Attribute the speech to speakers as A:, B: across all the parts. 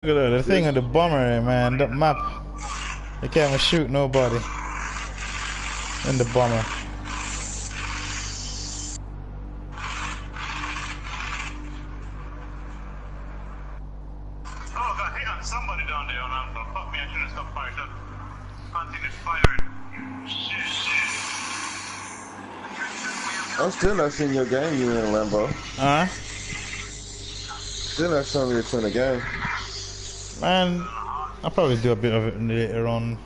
A: Look at that, the thing on the bomber, man, the map. They can't even shoot nobody in the bomber.
B: Oh god, hang on, somebody down there on Alpha. Fuck me, I shouldn't have stopped fired up. Continue firing.
C: I'm still not seeing your game you in Lambo.
A: Huh?
C: Still not showing you in the game.
A: Man, I'll probably do a bit of it later on.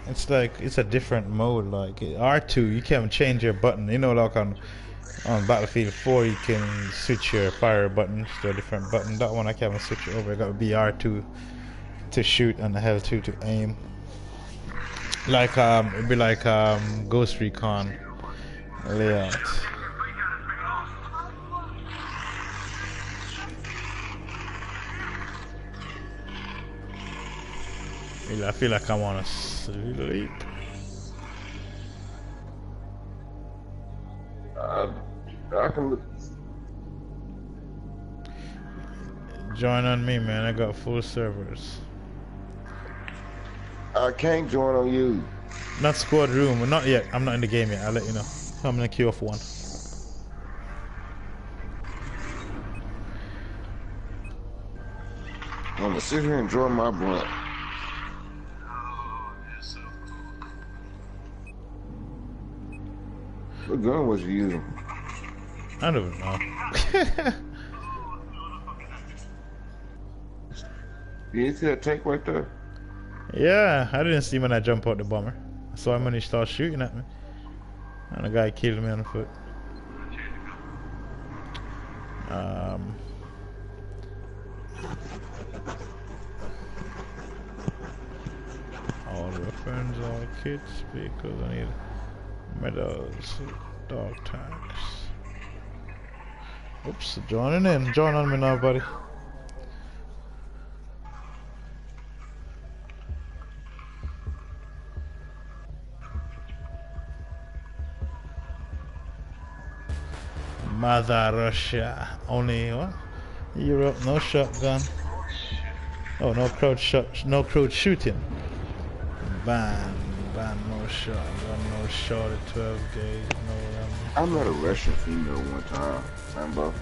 A: It's like, it's a different mode, like R2, you can't change your button. You know, like on Battlefield 4, you can switch your fire buttons to a different button. That one I can't even switch it over. I got to be R2 to shoot and the L2 to aim. Like, it'd be like Ghost Recon layout. I feel like I want to sleep.
C: I can look.
A: Join on me, man. I got full servers.
C: I can't join on you.
A: Not squad room. Not yet. I'm not in the game yet. I'll let you know. I'm gonna queue off one.
C: I'm gonna sit here and enjoy my blunt. What gun was you using?
A: I don't know.
C: You see that tank right there?
A: Yeah, I didn't see when I jumped out the bomber. I saw him when he started shooting at me. And the guy killed me on the foot. All weapons, all kits, because I need medals, dog tags. Oops, joining in. Join on me now, buddy. Mother Russia. Only what? Europe, no shotgun. Oh, no crowd shot, no crowd shooting. Ban, no shotgun, no shot at 12 gauge, no.
C: I met a Russian female one time, Lambo.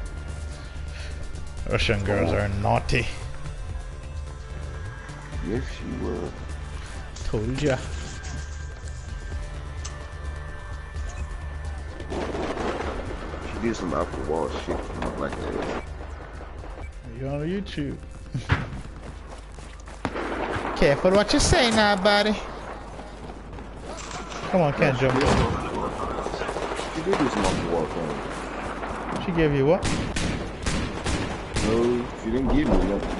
A: Russian girls are naughty.
C: Yes, she was.
A: Told ya.
C: She did some off the wall shit. Not like that.
A: You on YouTube? Careful what you say now, buddy. Come on, can't jump.
C: She did do some off the wall things.
A: She gave you what?
C: No, she didn't give me nothing.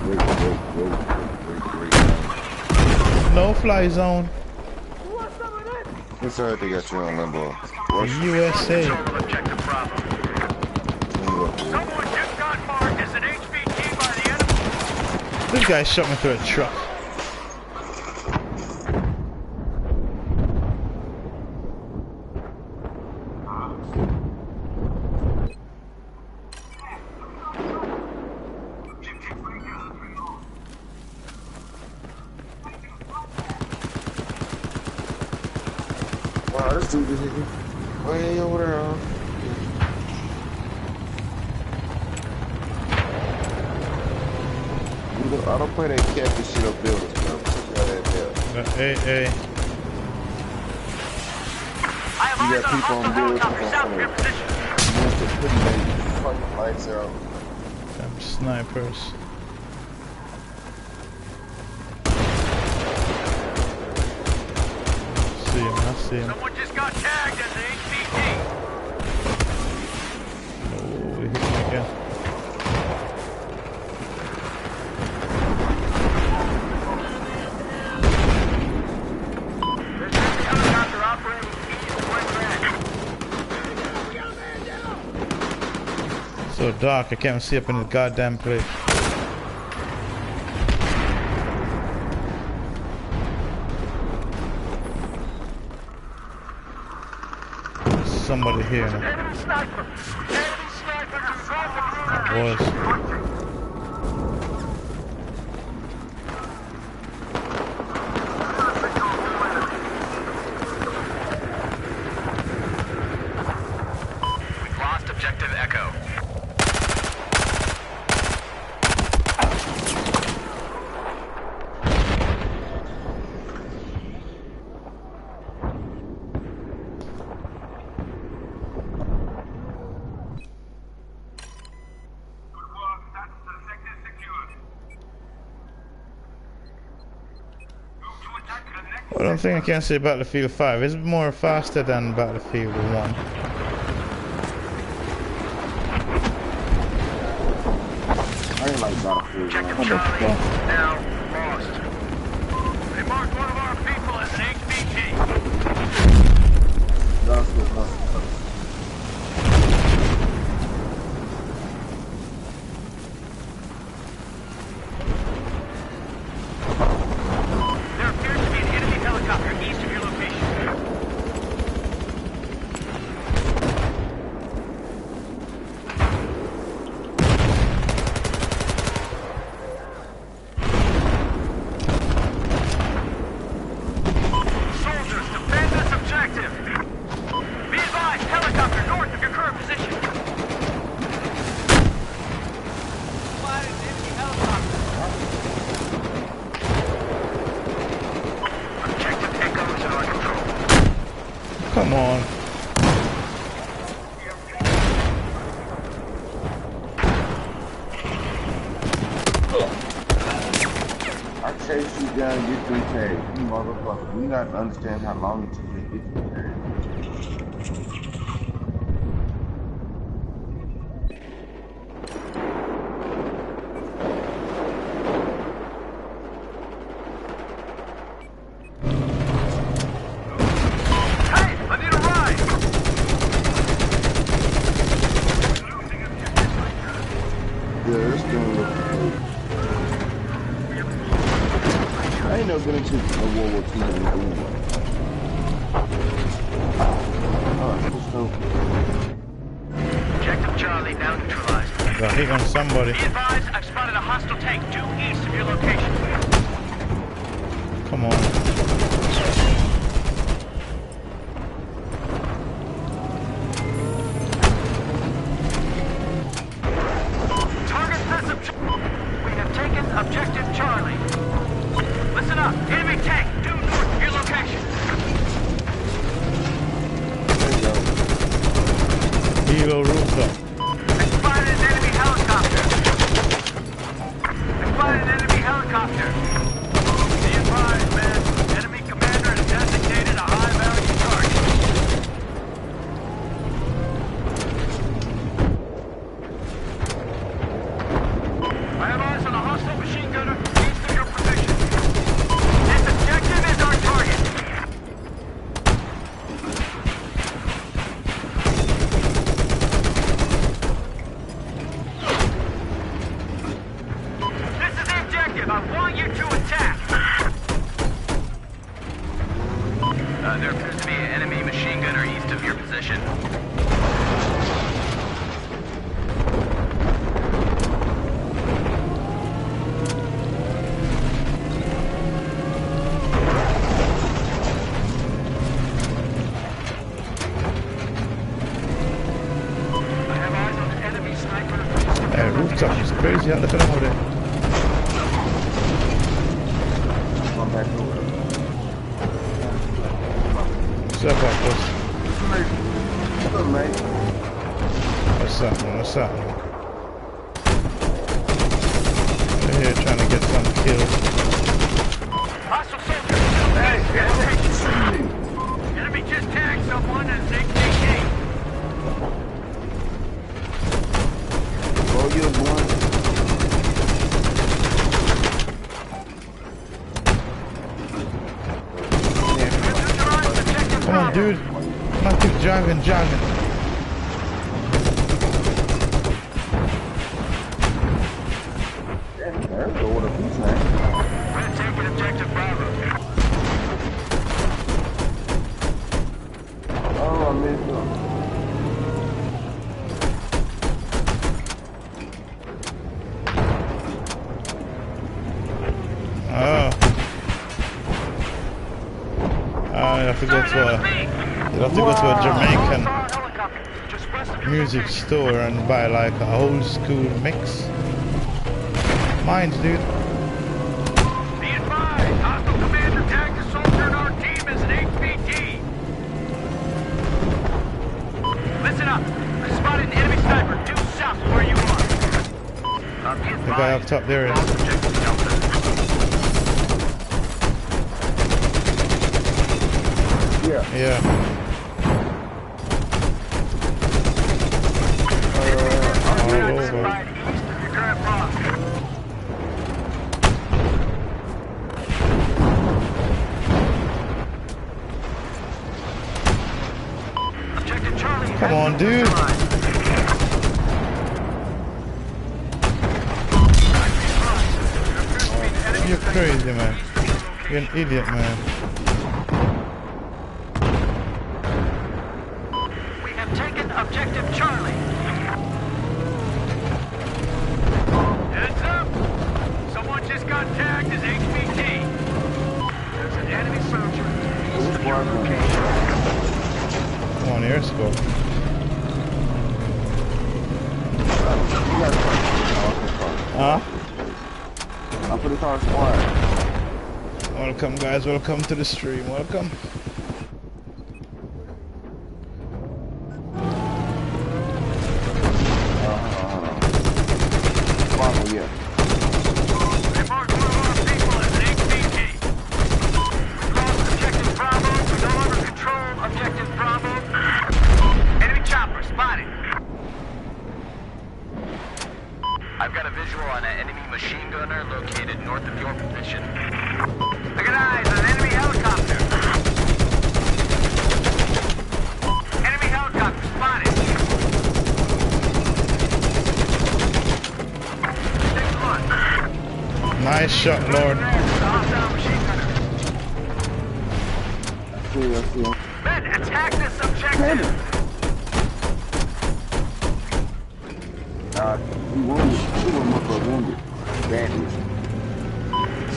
C: Wait.
A: No fly zone.
C: What's that they got you on Lambo?
A: USA.
B: Someone just got marked as an HVT by the enemy.
A: This guy shot me through a truck.
C: Wow, this dude just hit me way over there, huh? I don't play that catfish shit up buildings, bro.
A: Hey.
C: You got people on buildings fucking lights out.
A: Them snipers. I see him.
B: Someone just got tagged as an HVT.
A: Oh, he hit me again.
B: There's a helicopter operating east of West Ranch.
A: So dark, I can't see up in the goddamn place. Somebody here.
B: Enemy sniper! Enemy sniper!
A: Was.
D: We've lost objective Echo.
A: I don't think I can say Battlefield 5. It's more faster than Battlefield 1.
C: I ain't like Battlefield.
D: Objective
C: What the
D: Charlie
C: fuck?
D: now lost. They marked one of our people as an HVT.
C: That's what's up.
D: There appears to be an enemy helicopter east of your location. Soldiers, defend this objective. Be advised, helicopter north of your current position. Spotted enemy helicopter. Objective Echo is in our control.
A: Come on.
C: I chased you down and get 3K. You motherfucker. You gotta understand how long it took me to get 3K.
D: Hey, I need a ride.
C: Yeah, this thing looks good. I ain't never been into a World War II anyway. Let's go.
D: Objective Charlie now neutralized.
A: Got hit on somebody.
D: Be advised, I've spotted a hostile tank due east of your location.
A: Come on.
D: Target this objective. We have taken objective Charlie. Listen up. Enemy tank due north of your location.
C: There you go.
A: Helo rooftop.
D: I spotted an enemy helicopter. I spotted an enemy helicopter. Be advised, man. Enemy commander has designated a high-value target. I have eyes on a hostile machine gunner east of your position. This objective is our target. This is the objective. I want you to attack. There appears to be an enemy machine gunner east of your position. I have eyes on an enemy sniper.
A: Hey, rooftop is crazy. Look at them over there.
C: Come back over.
A: What's up, boss?
C: What's up, mate?
A: What's up, man? What's up, man? We're here trying to get some kills.
D: Hostile soldiers still
C: Hey,
D: east of your
C: hey,
D: location.
C: see me.
D: Enemy just tagged someone as HVT.
C: Oh, you're one.
D: Neutralize objective
A: Come on,
D: Bravo.
A: dude. Not keep jogging.
C: Damn, there we go with a piece, man.
D: We're taking objective Bravo.
C: Oh, I missed him.
A: to go to a Jamaican music store and buy like a old school mix. Mines, dude.
D: Be advised, hostile commander tagged a soldier in our team as an HVT. Listen up. I spotted an enemy sniper due south of where you are.
A: The guy up top there is. Yeah. All over. Come on, dude. You're crazy, man. You're an idiot, man.
D: We have taken objective Charlie. Heads up! Someone just got tagged as HVT. There's an enemy soldier east of your location.
A: Come on, air scope. Huh?
C: I'll put it on squad.
A: Welcome, guys. Welcome to the stream. Welcome.
C: Yeah.
D: They marked one of our people as an HVT. We lost objective Bravo. We no longer control objective Bravo. Enemy chopper spotted. I've got a visual on an enemy machine gunner located north of your position. I got eyes on an enemy helicopter. Enemy helicopter spotted. Take one.
A: Nice shot, Lord.
C: I see.
D: Men, attack this objective.
C: He wounded. Two of them are wounded. Badly.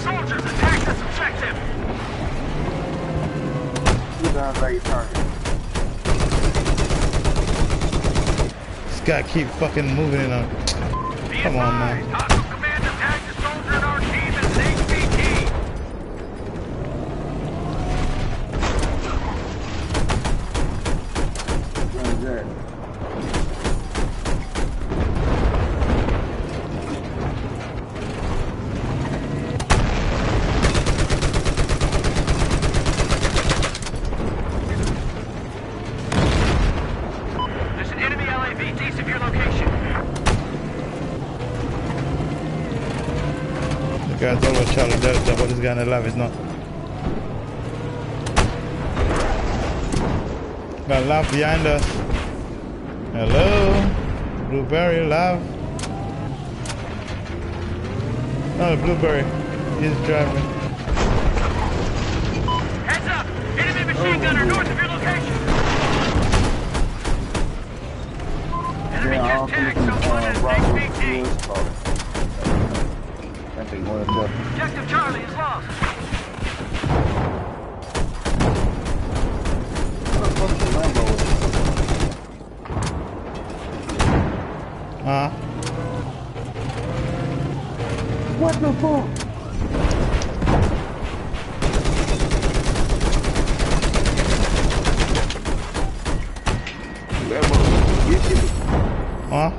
D: Soldiers, attack this objective.
C: Two guys by your target.
A: This guy keep fucking moving in on. Come on, man.
D: Hostile commander tagged a soldier in our team as an HVT.
C: What is that?
D: There's an enemy LAVT east of your location.
A: The guy's always Charlie Delta, but this guy in the lab is not. Got a lab behind us. Hello? Blueberry lab. No, the Blueberry. He's driving.
D: Heads up! Enemy machine gunner north of your location. Enemy just tagged someone as an HVT.
C: I think one of them.
D: Objective Charlie is lost.
A: Huh?
C: What the fuck?
A: Huh?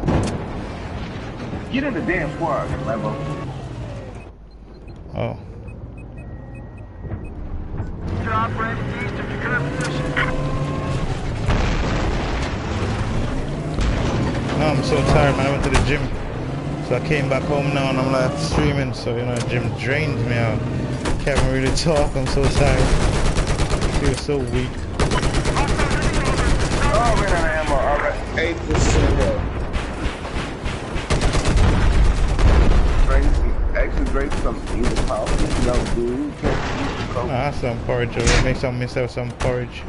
C: Get in the damn squad, Lambo.
A: Oh.
D: You're operating east of your current position.
A: No, I'm so tired, man. I went to the gym. So I came back home now and I'm like streaming. So, you know, the gym drains me out. Can't really talk. I'm so tired. I feel so weak.
C: Oh, man, I am alright. 8% up. Actually, Drake something. Either coffee, no dude.
A: Ah, some porridge. I'll make myself some porridge.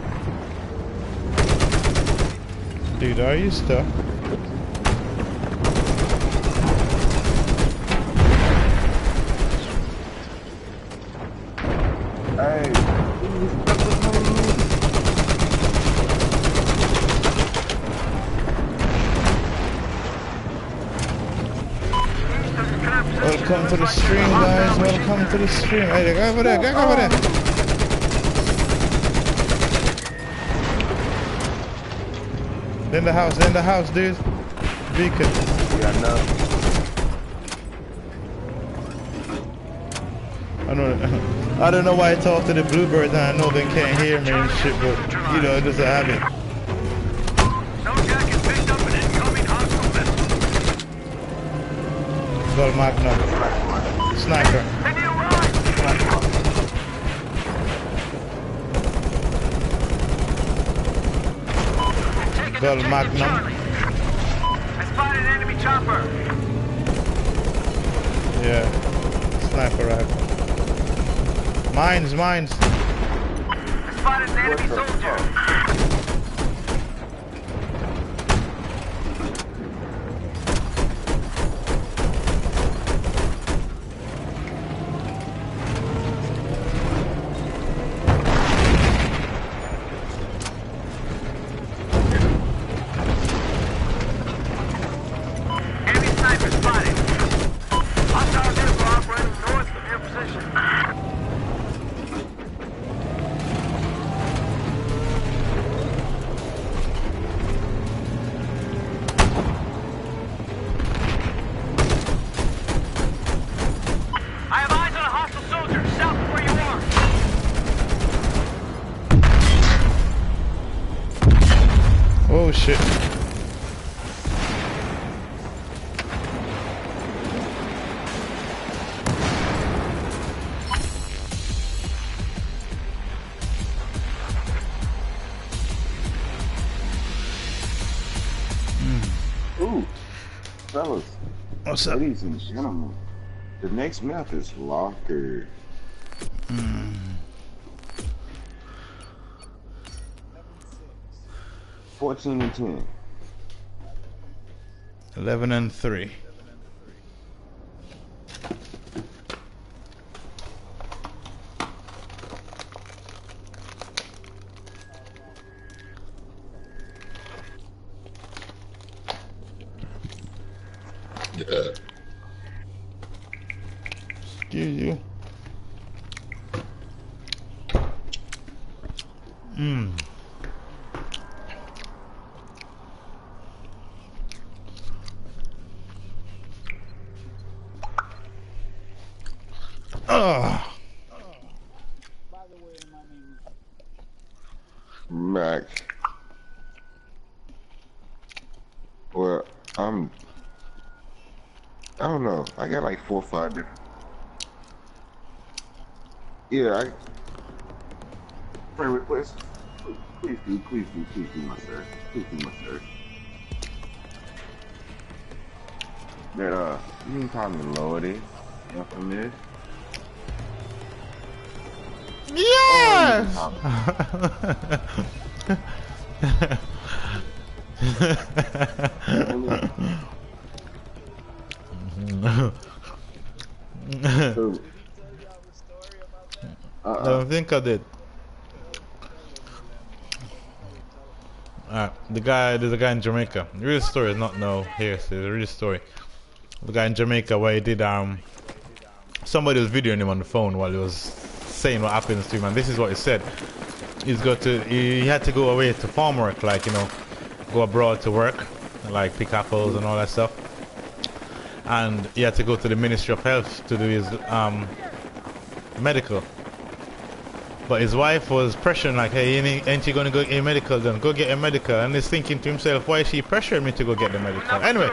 A: Dude, are you stuck?
C: Hey,
A: Welcome to the stream, guys. Welcome to the stream. Hey, go over there. Go over there. In the house, dude. Beacon.
C: Yeah, I know.
A: I don't know why I talk to the bluebirds and I know they can't hear me and shit, but you know, it's a habit.
D: Jack has picked up an incoming hostile missile.
A: Gold Magnum. Sniper.
D: Can you run?
A: Gold Magnum.
D: I spotted an enemy chopper.
A: Yeah. Sniper rifle. Mines.
D: I spotted an enemy soldier. Enemy sniper spotted. Hostile vehicle operating north of your position. I have eyes on a hostile soldier south of where you are.
A: Oh shit.
C: Ooh, fellas,
A: What's up?
C: ladies and gentlemen, the next map is Locker. 14 and 10.
A: 11 and 3. Excuse you.
C: Mac. Well, I don't know. I got like 4 or 5 different. Yeah, friend request. Please do, my sir. Please do, my sir. That, you can call me Lordy. Infamous.
A: Yes! I don't think I did. There's a guy in Jamaica. The real story is not no here, so the real story. The guy in Jamaica where he did somebody was videoing him on the phone while he was saying what happens to him, and this is what he said. He had to go away to farm work, like, you know, go abroad to work, like pick apples and all that stuff. And he had to go to the Ministry of Health to do his medical. But his wife was pressuring, like, hey, ain't you gonna go get your medical done? Go get your medical. And he's thinking to himself, why is she pressuring me to go get the medical? Anyway,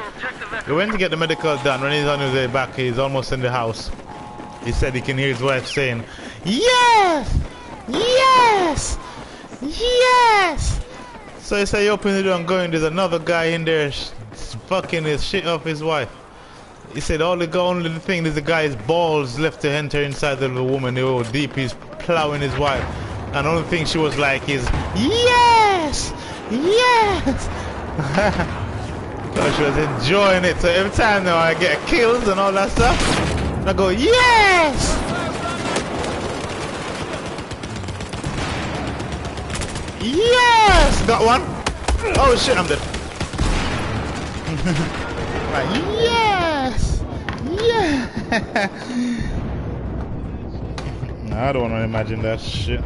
A: he went to get the medical done. When he's on his way back, he's almost in the house. He said he can hear his wife saying, yes! Yes! Yes! So he said he opened the door and going, there's another guy in there fucking his shit off his wife. He said only the thing is the guy's balls left to enter inside of the woman. They were deep, he's plowing his wife. And the only thing she was like is, yes! Yes! So she was enjoying it. So every time now I get kills and all that stuff, I go, yes! Yes! Got one. Oh shit, I'm dead. Like, yes! Yeah. Nah, I don't want to imagine that shit.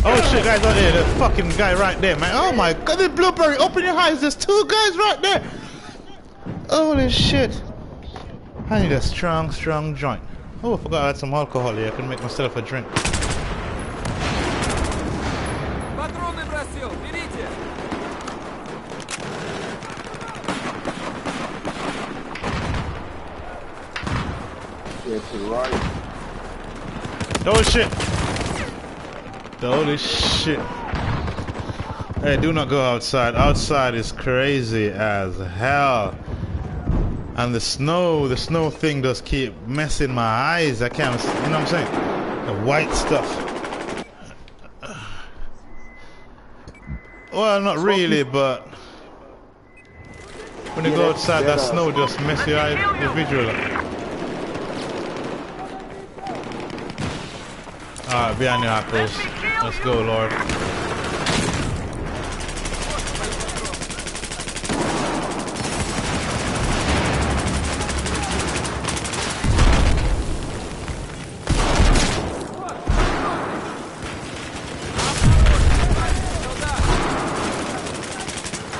A: Oh shit, guys out there, the fucking guy right there, man. Oh my god, the blueberry, open your eyes, there's two guys right there. Holy shit. I need a strong joint. Oh, I forgot I had some alcohol here, I can make myself a drink.
C: Yeah, to the right.
A: Holy shit. Holy shit. Hey, do not go outside. Outside is crazy as hell. And the snow thing does keep messing my eyes. I can't, you know what I'm saying? The white stuff. Well, not really, but when you go outside, that snow just messes your eyes, your visual up. Alright, behind your apples. Let's go, Lord.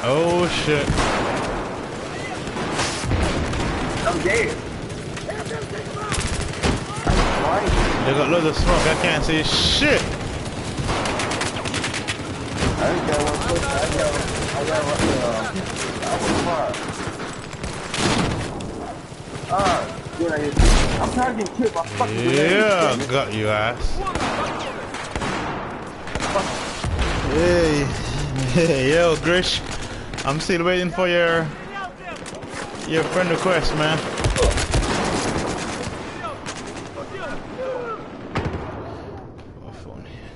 A: Oh shit.
C: I'm dead.
A: They got loads of smoke, I can't see shit.
C: I got one foot. I got one. I was fine. I'm trying to get killed by fucking
A: Yeah, got you ass. Hey, yo, Grish. I'm still waiting for your friend request, man. My phone here.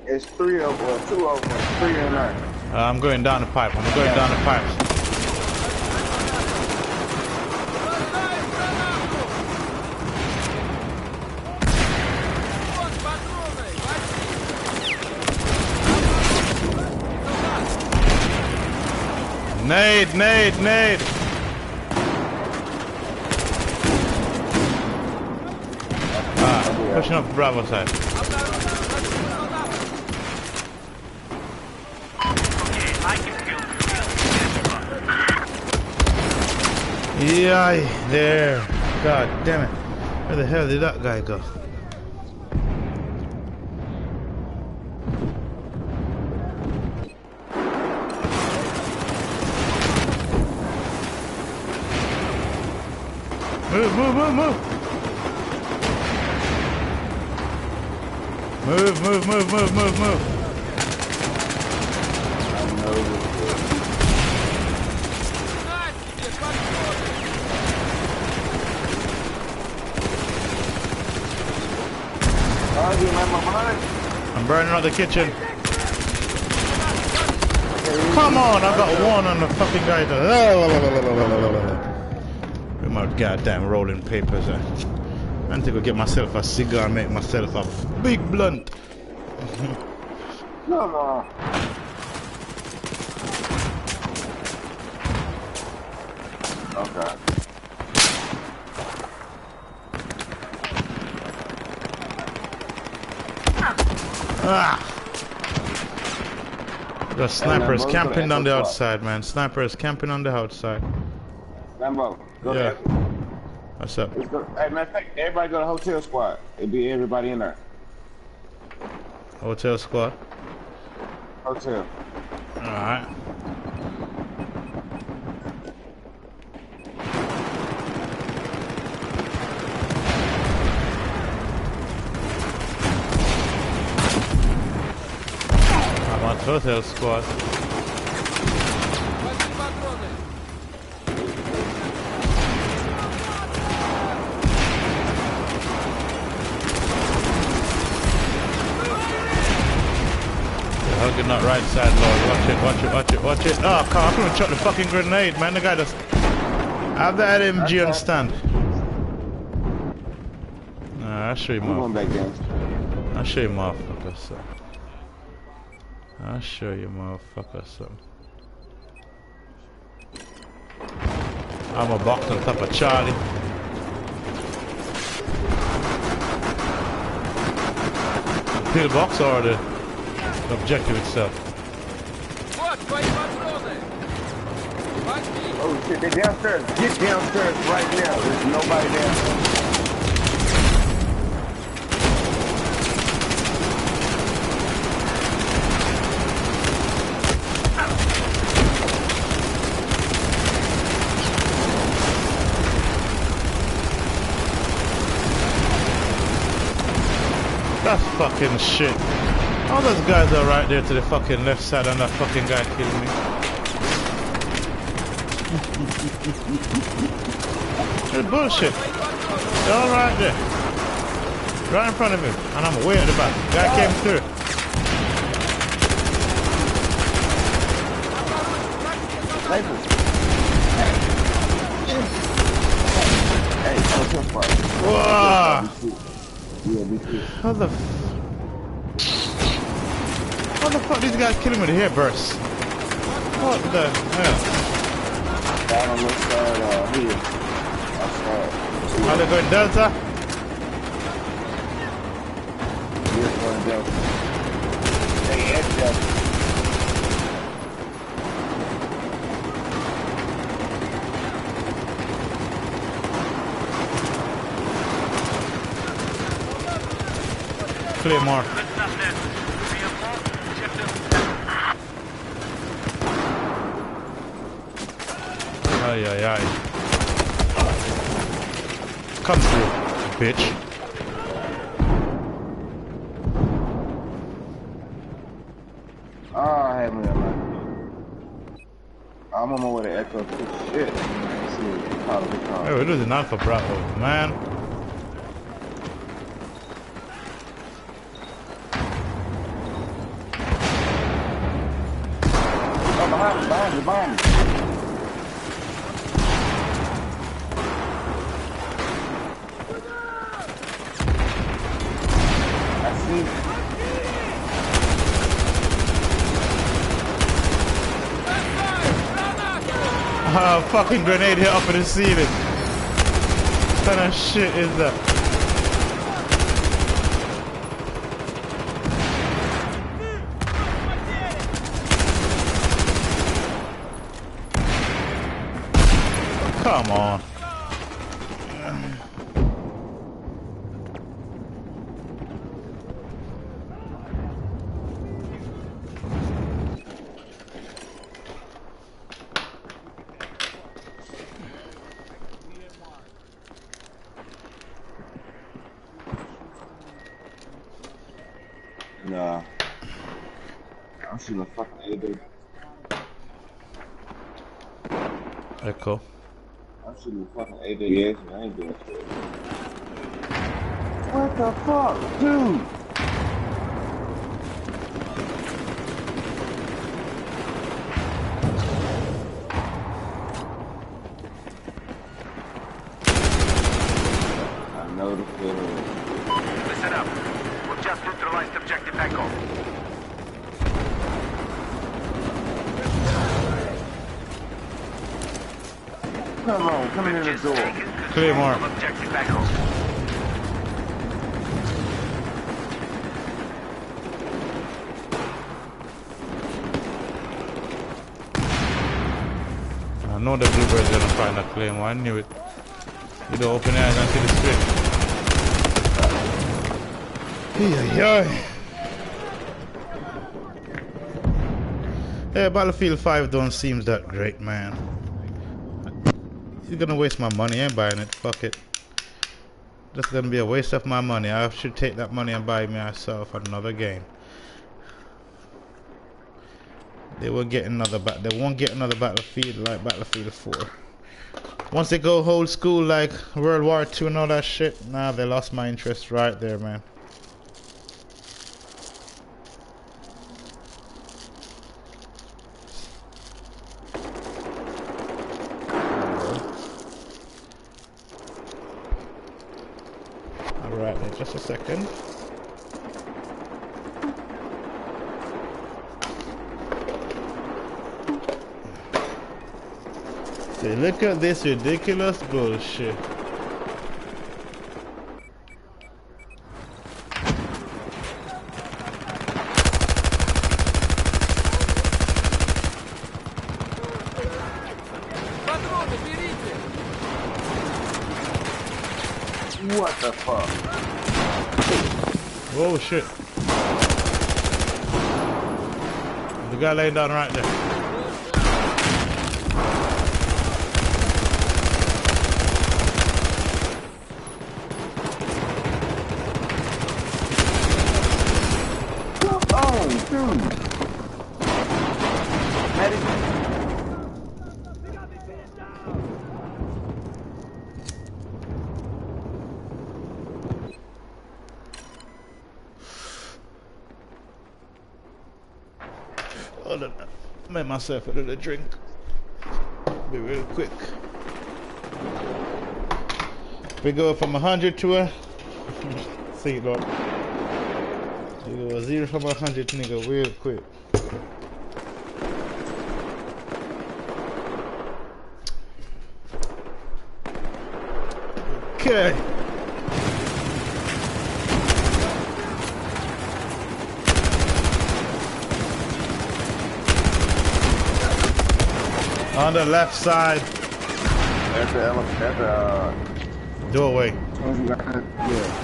C: It's 3 of them, 2 of them, 3 and 9.
A: I'm going down the pipe. I'm going down the pipe. Nade. Pushing up Bravo side. Yeah, there. God damn it. Where the hell did that guy go? Move. Move. I'm burning out the kitchen. Come on, I got one on the fucking guy. With my goddamn rolling papers. I need to go get myself a cigar and make myself a big blunt.
C: No. Okay.
A: The sniper's camping on the outside, man. Sniper is camping on the outside.
C: Lambo, go
A: Yeah.
C: there.
A: What's up?
C: Let's go. Hey, matter of fact, everybody go to hotel squad. It'd be everybody in there.
A: Hotel squad.
C: Hotel.
A: Alright. I'm on hotel squad. Hugging that right side, Lord. Watch it. Oh, come on, I couldn't chuck the fucking grenade, man. The guy just... I have the LMG on stand. Alright. I'll show you
C: I'm going
A: motherfuckers.
C: back downstairs.
A: I'll show you motherfuckers something. I'll show you motherfuckers something. I'm a box on top of Charlie. Pillbox or the objective itself?
C: Oh shit, they're downstairs. Get downstairs right now. There's nobody downstairs.
A: That's fucking shit. All those guys are right there to the fucking left side and that fucking guy killing me. It's bullshit. They're all right there. Right in front of him. And I'm way at the back. Guy came through.
C: Hey, come so far.
A: Whoa!
C: Yeah, be cool.
A: How the fuck these guys killing with the hair bursts? What the hell?
C: Down on this side, here. Outside.
A: Are they going Delta?
C: Here's going Delta. Hey, X Delta.
A: Claymore. Ay, ay, ay. Come through, bitch.
C: I had me on my. I'm on my way to Echo 6. Shit. Let's see.
A: Hey, we're losing Alpha Bravo, man.
C: Behind me. I see.
A: Fucking grenade hit up in the ceiling. What kind of shit is that? Come on.
C: Nah. I'm shooting a fucking AW.
A: Echo.
C: I'm shooting a fucking AWS and I ain't doing shit. What the fuck, dude? I know the feeling.
D: Listen up. We've just neutralized objective Echo.
C: Come on, come in the door.
A: Claymore.
D: Objective Echo.
A: I know the bluebird's gonna find that Claymore. I knew it. You don't open your eyes and see the strip. Yeah. Yeah, Battlefield 5 don't seem that great, man. You're gonna waste my money. I ain't buying it. Fuck it. That's gonna be a waste of my money. I should take that money and buy myself another game. They will get another they won't get another Battlefield like Battlefield 4. Once they go old school like World War II and all that shit, nah, they lost my interest right there, man. Alright, then, just a second. See, look at this ridiculous bullshit.
C: What the fuck?
A: Oh shit. The guy laying down right there.
C: Oh, dude. Medic.
A: Hold on. Make myself a little drink. Be real quick. We go from 100 to a see look. We go 0 from 100 nigga real quick. Okay. On the left side.
C: At the
A: Doorway.
C: yeah.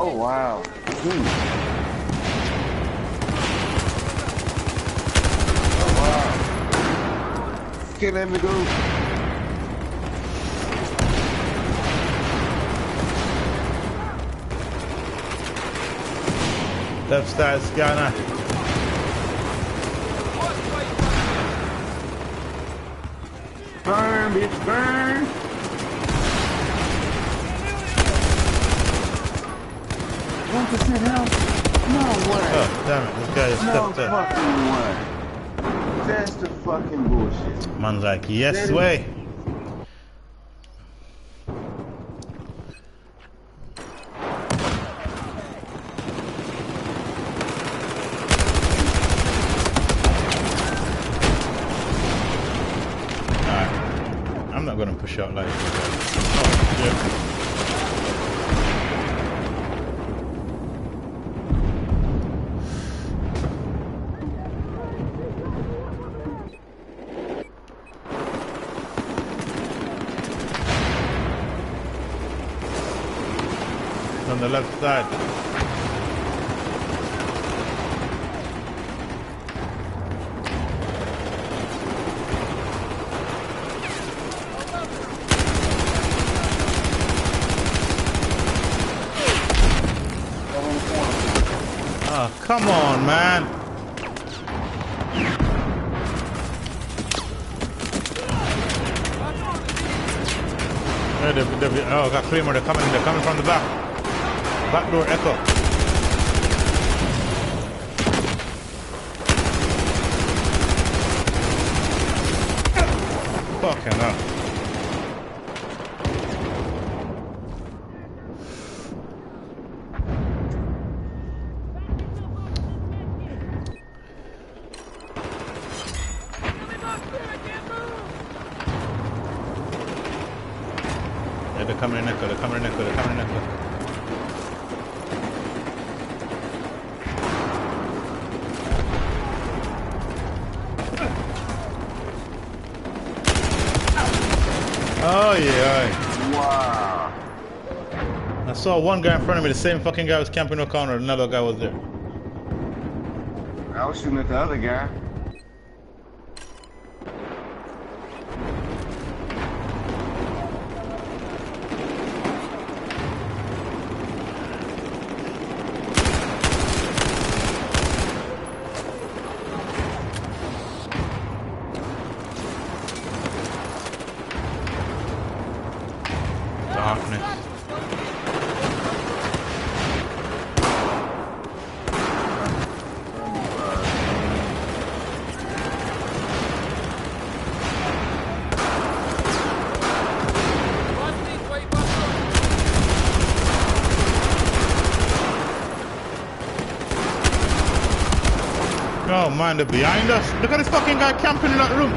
C: Oh wow. Dude. Oh wow. Can't let me go.
A: Left side scanner.
C: Burn, bitch, burn. What the hell? No way.
A: Oh, damn it. This guy is
C: No
A: stepped up.
C: fucking way. That's the fucking bullshit.
A: Man's like, yes way. Alright. I'm not gonna push out like this. Oh, shit. On the left side. Oh, come on, man. Oh, got Creamer. They're coming from the back. Backdoor echo. Fucking hell. Yeah, they're coming in echo. They're coming in echo. They're coming in echo. Oh yeah.
C: Wow.
A: I saw one guy in front of me, the same fucking guy was camping in the corner, another guy was there.
C: I was shooting at the other guy.
A: man, they're behind us. Look at this fucking guy camping in that room.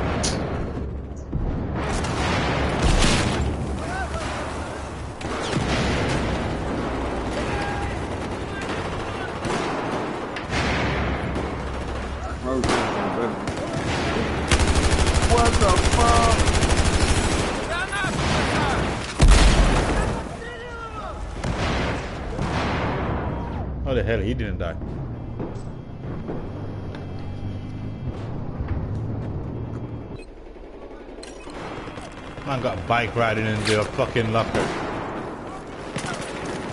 C: What the fuck?
A: How the hell he didn't die? Man got a bike riding into a fucking locker.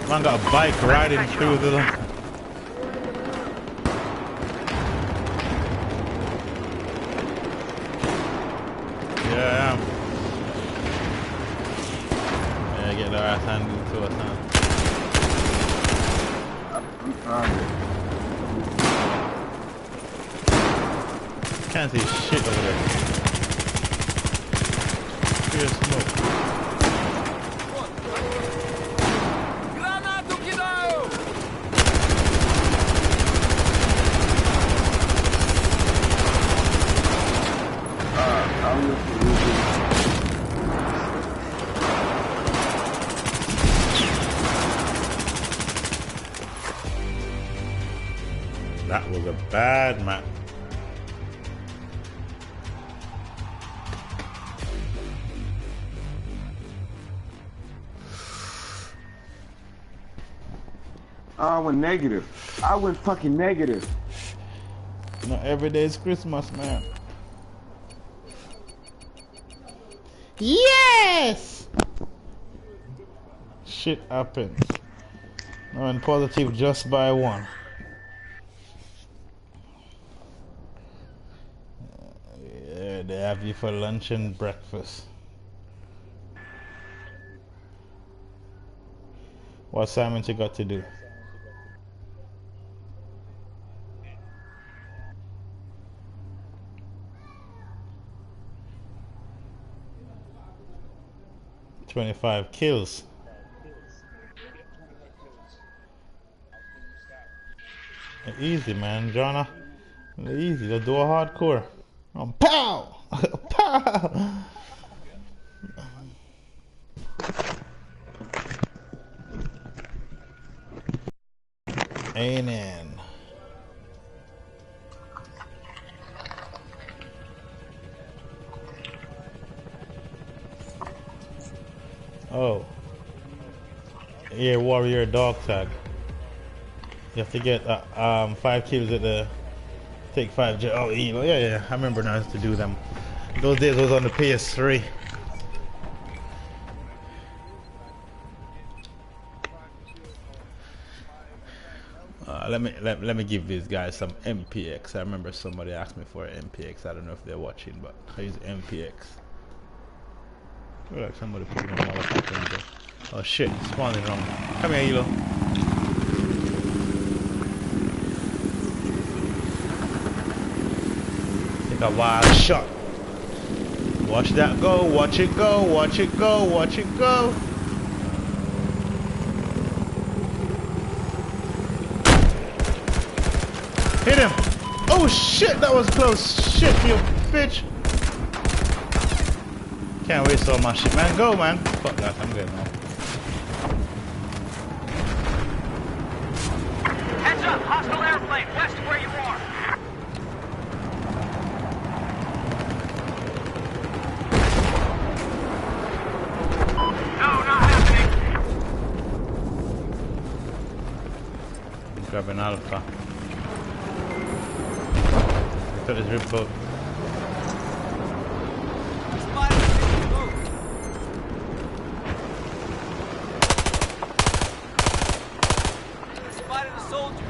A: Man got a bike riding through the locker. Yeah, I am. Yeah, get their ass handed to us now.
C: We found it.
A: Can't see shit over there. Clear smoke.
D: Гранату кидаю!
C: I'm looking at
A: That was a bad map.
C: I went negative. I went fucking negative.
A: Not every day is Christmas, man. Yes! Shit happens. I went positive just by one. Yeah, they have you for lunch and breakfast. What assignment you got to do? $25 kills. Easy, man, Jonah. Easy. Let's do a hardcore. Pow! Pow! Amen. Oh. Yeah, warrior dog tag. You have to get 5 kills at the take 5 oh yeah, I remember now to do them. Those days I was on the PS3. Let me give these guys some MPX. I remember somebody asked me for MPX. I don't know if they're watching, but I use MPX. Like somebody put it on motherfucking. Oh shit, spawning wrong. Come here, Elo. Take a wild shot. Watch that go, watch it go, watch it go, watch it go. Hit him! Oh shit, that was close. Shit, you bitch. Can't waste all my shit, man. Go, man. Fuck that, I'm good now.
D: Heads up, hostile airplane west of where you are. No, not happening.
A: Grab an alpha. Look at this rip boat.
D: Spotted a soldier.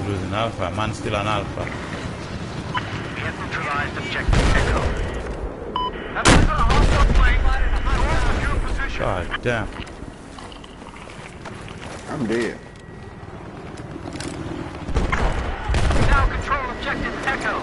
A: Losing alpha, man still on alpha.
D: We have neutralized objective Echo. That's a hostile plane. North of your position.
A: God damn.
C: I'm dead.
D: Now control objective Echo.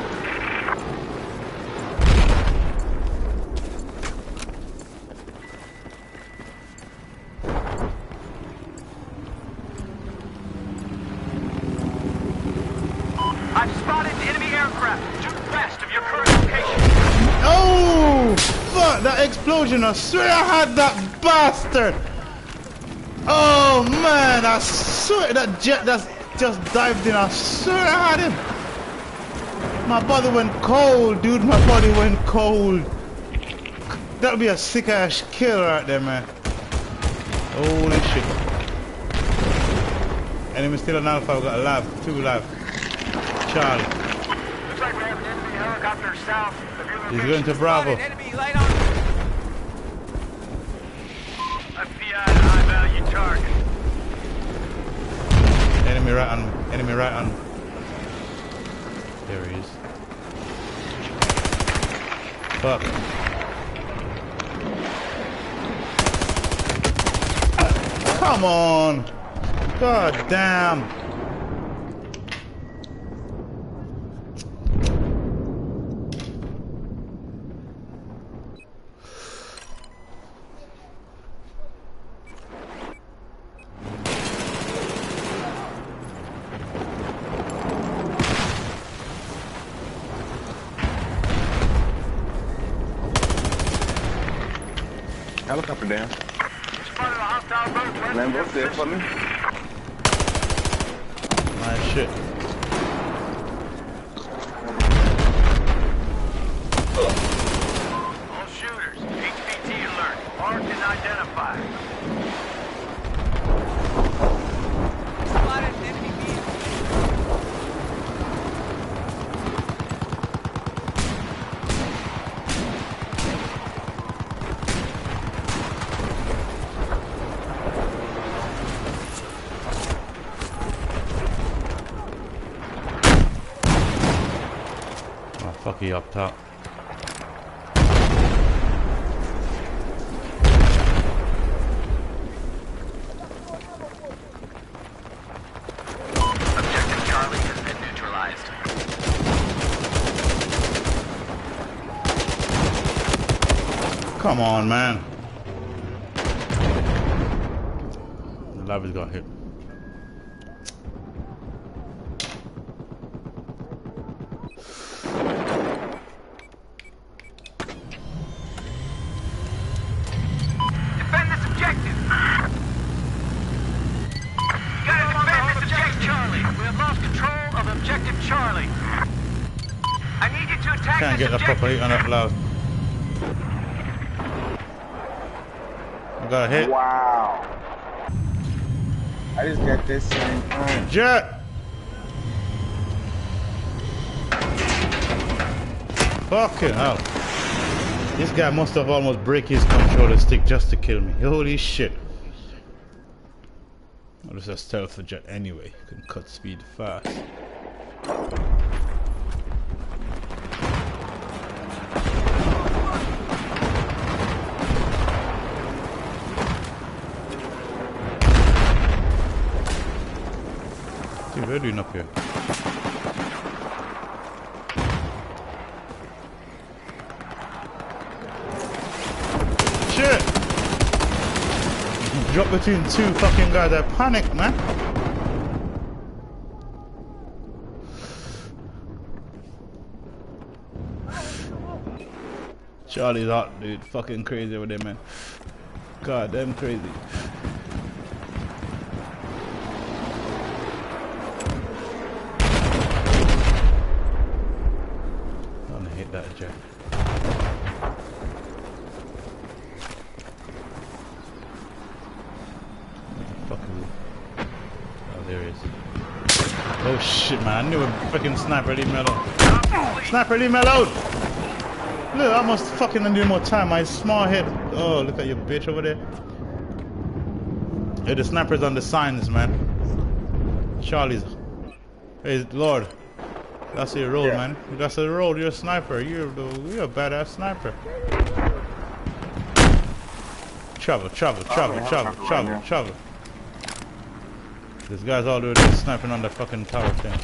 A: explosion. I swear I had that bastard. Oh man, I swear that jet that just dived in. I swear I had him. My body went cold, dude. My body went cold. That'll be a sick ass kill right there, man. Holy shit. Enemy still on Alpha. We got a lab, 2 lab. Charlie.
D: Looks like we have an enemy helicopter south of your
A: He's
D: location.
A: going to Bravo.
E: Enemy light on.
D: FBI high value target.
A: Enemy right on. Enemy right on. There he is. Fuck. Come on. God damn.
C: Helicopter down.
D: Spotted a hostile boat.
C: Lambo's there for me.
A: Nice shit.
D: All shooters, HVT alert. Marked and identified.
E: Spotted an enemy vehicle.
A: Oh, fuck you up top.
D: Objective Charlie has been neutralized.
A: Come on, man. The lobby's got hit.
D: Defend this objective. You gotta defend this objective, Charlie. We have lost control of objective Charlie. I need you to attack
A: Can't
D: this
A: get the
D: objective.
A: proper hit on that loud. I got a hit.
C: Wow. I just got this same time.
A: Jet! Fucking hell. This guy must have almost break his controller stick just to kill me. Holy shit. Well, this is a stealth jet anyway. You can cut speed fast. Dude, what are you doing up here? Shit! Drop between 2 fucking guys. I panicked, man. Charlie's hot, dude. Fucking crazy over there, man. God damn crazy. I'm gonna hit that jet. Oh, there he is. Oh shit, man. I knew a fucking sniper leave me alone. Sniper leave me alone! Look, I must fucking need more time. My small head. Oh, look at your bitch over there. Hey, the sniper's on the signs, man. Charlie's. Hey, Lord. That's your role, man. That's a role. You're a sniper. You're a badass sniper. Travel. This guy's all the way there sniping on the fucking tower thing.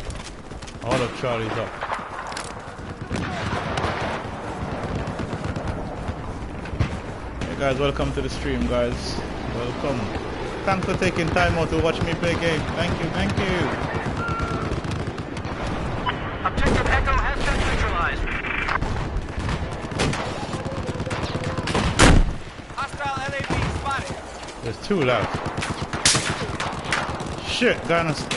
A: All of Charlie's up. Hey guys, welcome to the stream, guys. Welcome. Thanks for taking time out to watch me play game. Thank you.
D: Objective Echo has been neutralized.
A: There's two left. Shit, guy on foot.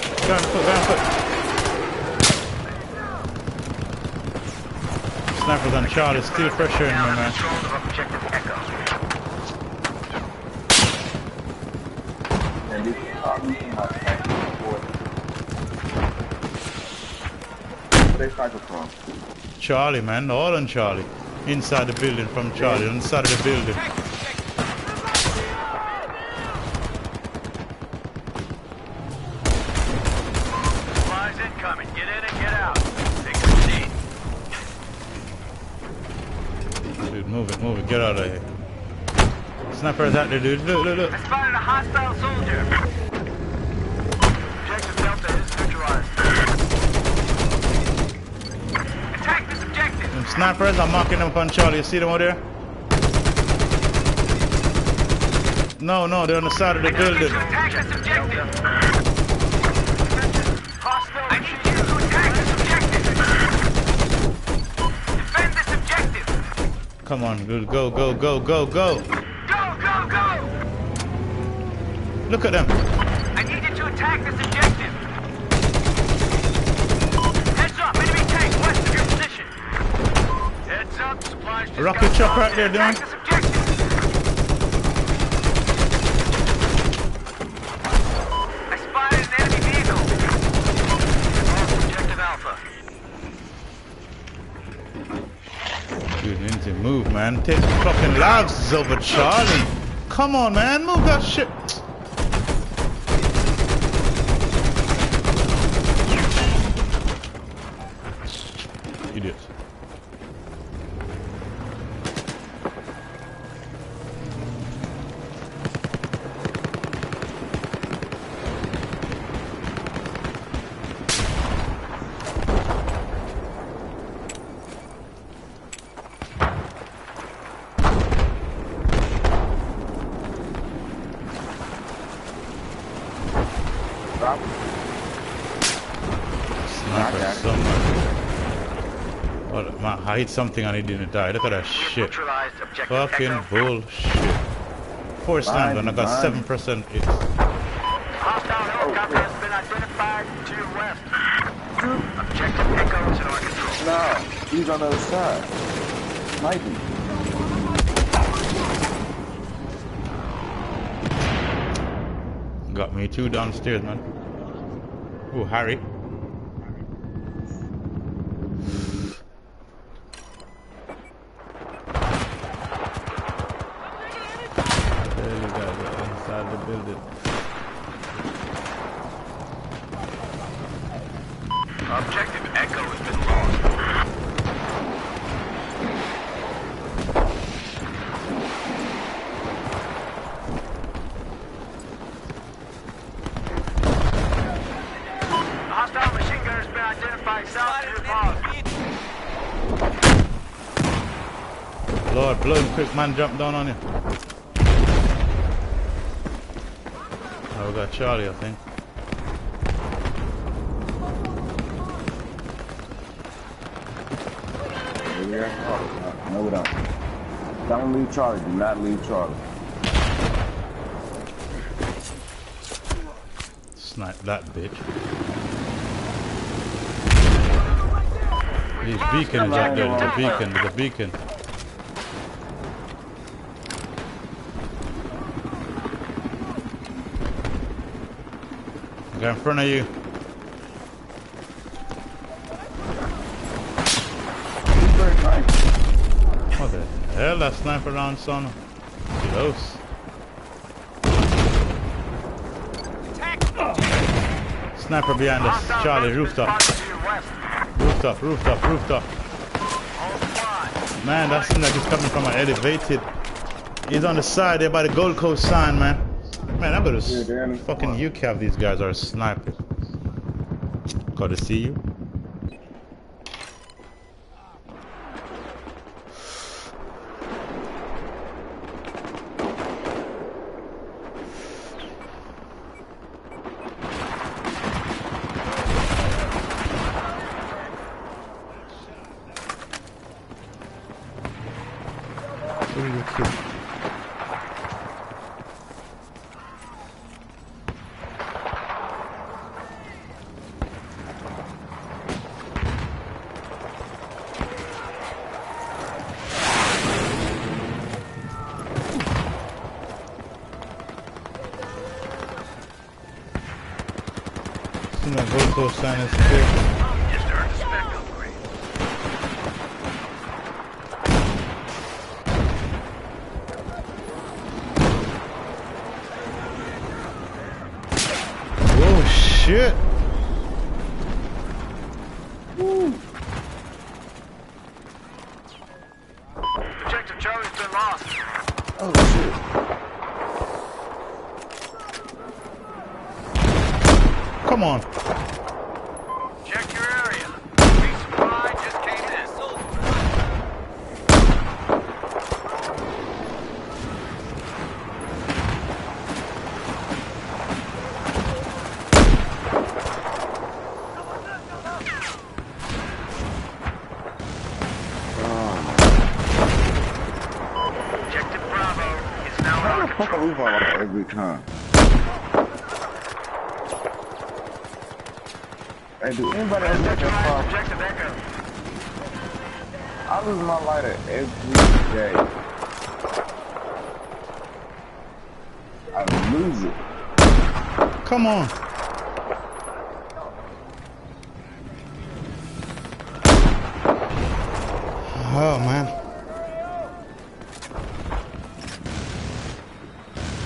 A: Snipers on Charlie, still pressure in me, man.
C: And this is probably my where they cycle from?
A: Charlie, man, all on Charlie. Inside the building from Charlie, on the side of the building.
D: Supplies incoming. Get in and get out. Take a seat.
A: Dude, move it, get out of here. Snipers out there, dude. Look.
D: I spotted a hostile soldier. Objective Delta is neutralized. Attack this objective.
A: Them snipers, I'm marking them up on Charlie. You see them over there? No, they're on the side of the building.
D: Attack this objective. Hostile. I need you to attack this objective. Defend this objective.
A: Come on, dude, go.
D: Go, go, go.
A: Look at them.
D: I need you to attack this objective. Heads up, enemy tank west of your position. Heads up, supplies just
A: Rocket
D: got
A: chop
D: lost.
A: right there,
D: Attack
A: Dylan.
D: this objective. I spotted an enemy vehicle. Lost objective Alpha.
A: Dude, you need to move, man. Take the fucking lives over Charlie. Come on, man, move that shit. Idiots.
C: Drop.
A: Sniper somewhere. Well, man, I hit something and he didn't die. Look at that shit.
D: Neutralized objective
A: Fucking
D: Echo.
A: bullshit. 4 snipers and I got 7% hits.
D: Hostile helicopter has been identified to your west. Objective Echo is in our control.
C: No, he's on the other side. Sniping.
A: Got me 2 downstairs, man. Oh, Harry. There you guys are inside the building.
D: Objective Echo has been lost. A hostile machine gunner has been identified south of your pod.
A: Lord, blow him quick, man. Jump down on you. Oh, we got Charlie, I think.
C: Here we are. No, we don't. Don't leave Charlie. Do not leave Charlie.
A: Snipe that bitch. His beacon is out there. There's a beacon. Guy in front of you.
C: He's very nice.
A: What the hell? That sniper round, son. Close. Sniper behind us. Charlie, rooftop. Rooftop. Man, that seems like he's coming from an elevated. He's on the side there by the Gold Coast sign, man. Man, I better fucking UCAV these guys are snipers. Got to see you. I'm gonna go to sign and secure.
D: Just earned a spec upgrade.
A: Whoa, shit!
D: Objective Charlie's been lost.
C: Oh shit.
A: Come on.
D: Check your area. Resupply just came in. Objective Bravo is now
C: How
D: under
C: the fuck are we fall off every time? Hey, do anybody else get that far?
D: Objective Echo.
C: I lose my lighter every day. I lose it.
A: Come on. Oh man.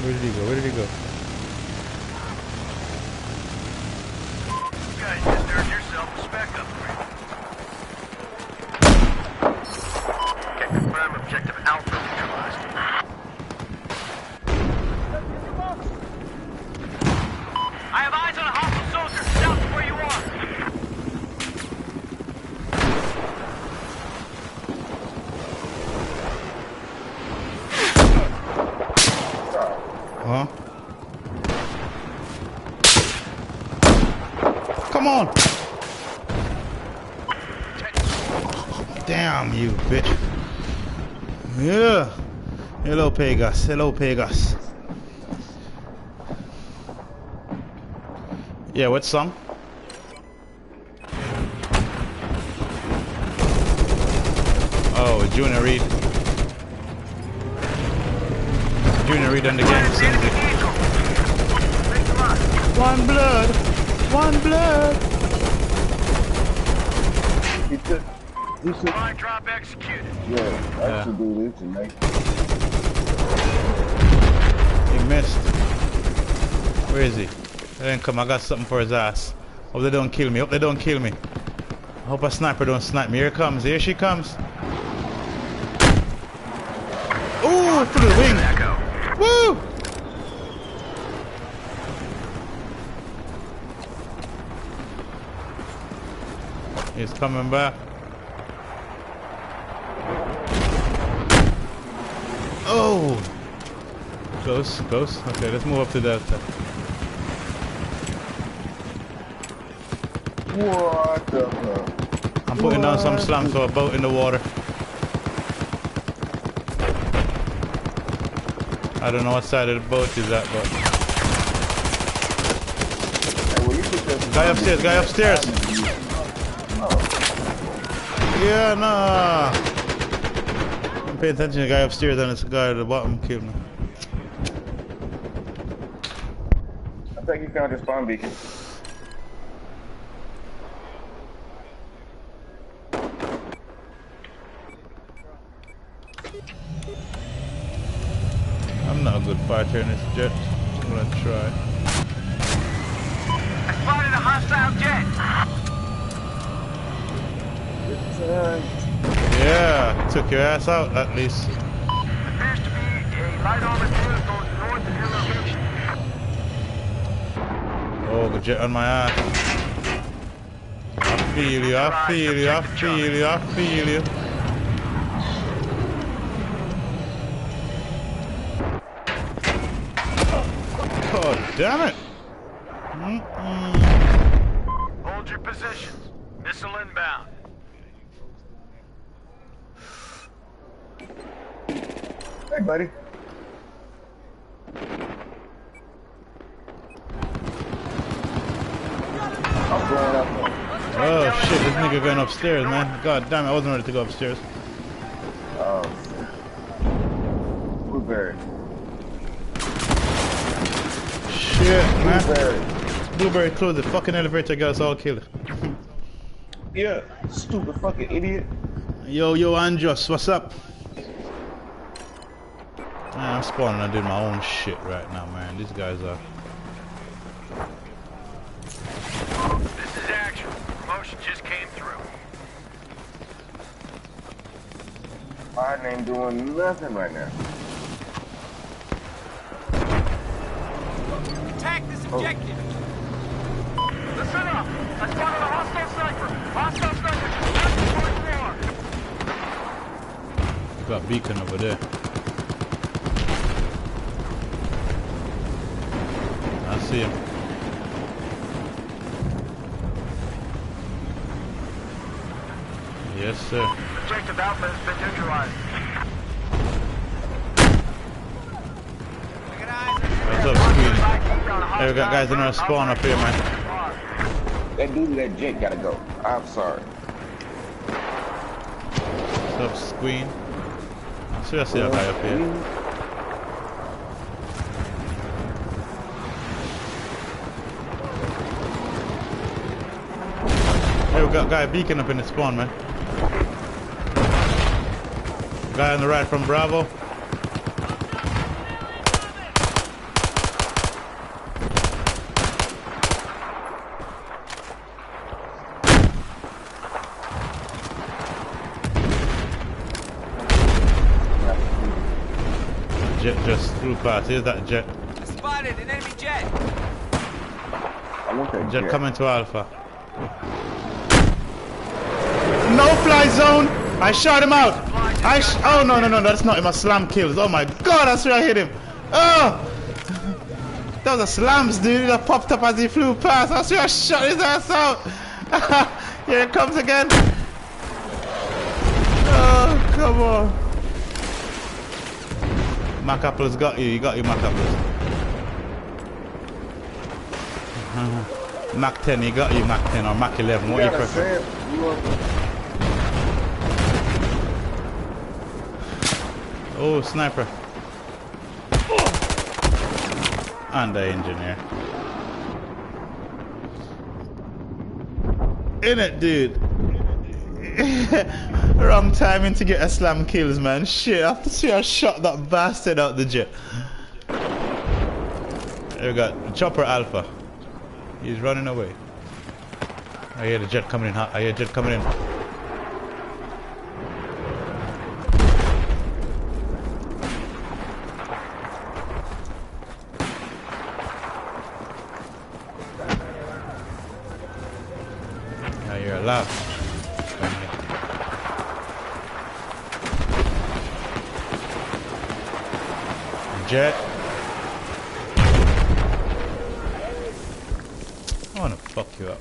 A: Where did he go? Where did he go?
D: You guys just earned yourself a spec upgrade. Can confirm objective Alpha neutralized. I have eyes on a hostile soldier south of where you are.
A: Huh? Come on! Damn you, bitch. Yeah. Hello, Pegas. Hello, Pegas. Yeah, what song? Oh, Junior Reed. Junior Reed and the gang sings it. One blood, one blood.
C: He took.
D: Line drop executed.
C: Yeah, I should do this and make.
A: He missed. Where is he? He didn't come. I got something for his ass. Hope they don't kill me. Hope they don't kill me. I hope a sniper don't snipe me. Here it comes. Here she comes. Ooh, through the wing.
D: Echo.
A: Woo! He's coming back. Oh! Close, close. Okay, let's move up to Delta.
C: What the fuck?
A: I'm putting down some slams to a boat in the water. I don't know what side of the boat is that, but...
C: Hey, well, you took that-
A: Guy upstairs, guy upstairs! Yeah, nah! I'm paying attention to the guy upstairs and it's the guy at the bottom killed me.
C: I think you found your spawn beacon.
A: I'm not a good fighter in this jet. I'm gonna try.
D: I spotted a hostile jet.
A: Yeah, took your ass out at least.
D: Appears to be a light armored vehicle going north of your location.
A: Oh, the jet on my ass. I feel you, I feel you, I feel you, I feel you. Oh, damn it!
D: Hold your positions. Missile inbound.
C: Hey, buddy. I'm blowing up.
A: Oh shit, this nigga going upstairs, man. God damn it, I wasn't ready to go upstairs.
C: Blueberry.
A: Shit, man.
C: Blueberry.
A: Blueberry closed the fucking elevator, got us all killed.
C: Yeah, stupid fucking idiot.
A: Yo, Andros, what's up? Man, I'm spawning and doing my own shit right now, man. These guys are...
D: This is action. Promotion just came through.
C: Biden ain't doing nothing right now.
D: Attack this objective. Listen up. I spotted a hostile sniper. Hostile sniper just
A: Got a beacon over there. I see him. Yes, sir.
D: Objective Alpha has been neutralized.
A: What's up, Squeeze? Hey, we got guys in our spawn up here, man.
C: That dude, that jet gotta go. I'm sorry.
A: What's up, Squeen? I see a guy up here. Hey, we got a guy beacon up in the spawn, man. Guy on the right from Bravo. Jet just flew past. Here's that jet.
D: I spotted an enemy jet.
C: I want that
A: Jet coming to Alpha. No fly zone! I shot him out! Oh no, that's not him. I slam kills. Oh my god, I swear I hit him. Oh! That was a slams, dude. That popped up as he flew past. I swear I shot his ass out. Here it comes again. Oh, come on. Mac Apple's got you. You got you, Mac Apple's. Mac 10, you got you, Mac 10 or Mac 11. What you prefer? Oh, sniper. And the engineer. In it, dude. Wrong timing to get a slam kills, man. Shit, I have to see I shot that bastard out the jet. Here we got Chopper Alpha. He's running away. I hear the jet coming in. I hear jet coming in. Now you're alive. Jet. I wanna fuck you up.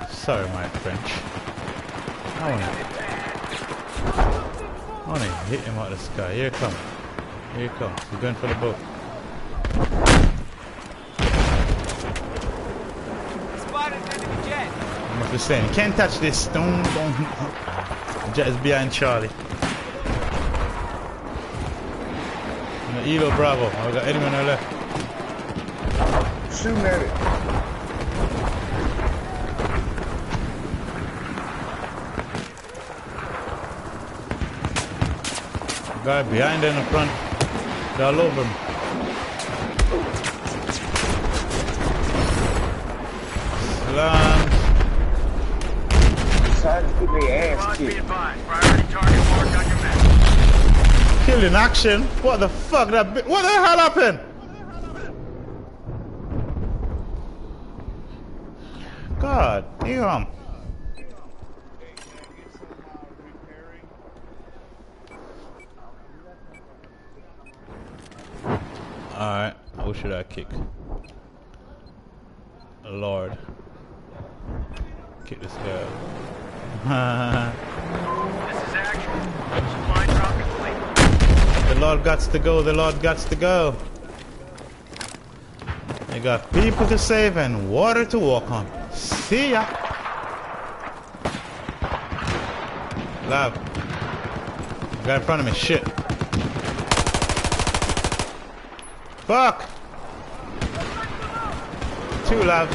A: Sorry, my French. I wanna hit him out of the sky. Here it comes. Here it comes. He's going for the boat.
D: Spotted an enemy jet.
A: I must be saying, you can't touch this stone. Jet is behind Charlie. Elo Bravo. I got anyone on the left.
C: Shooting at it.
A: Guy behind and in front. They're all over him. Slam.
C: Decided to get their ass
D: Squad be
C: kicked.
D: advised. Priority target marked on your map.
A: Kill in action? What the fuck? What the hell happened? God damn. Alright, who should I kick? Lord. Kick this guy.
D: This is action. Supply drop complete.
A: The Lord gots to go, the Lord gots to go. They got people to save and water to walk on. See ya. Love. Guy in front of me, shit. Fuck! Two love.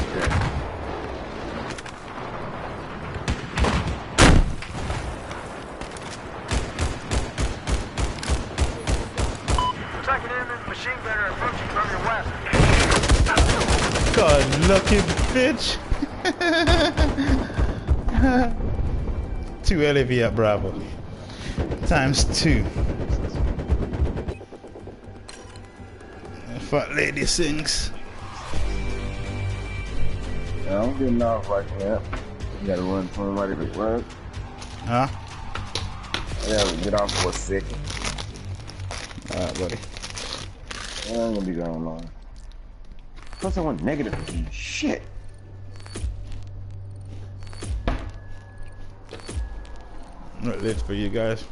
D: Looks like an enemy machine gunner approaching from your west.
A: God, lucky bitch. 2 LAV at Bravo. Times 2. Fat lady sings.
C: Yeah, I'm getting off right now. You gotta run for somebody to work.
A: Huh?
C: I gotta get off for a second.
A: Alright, buddy.
C: I ain't gonna be gone long. Plus, I went negative for you. Shit.
A: Not late for you guys.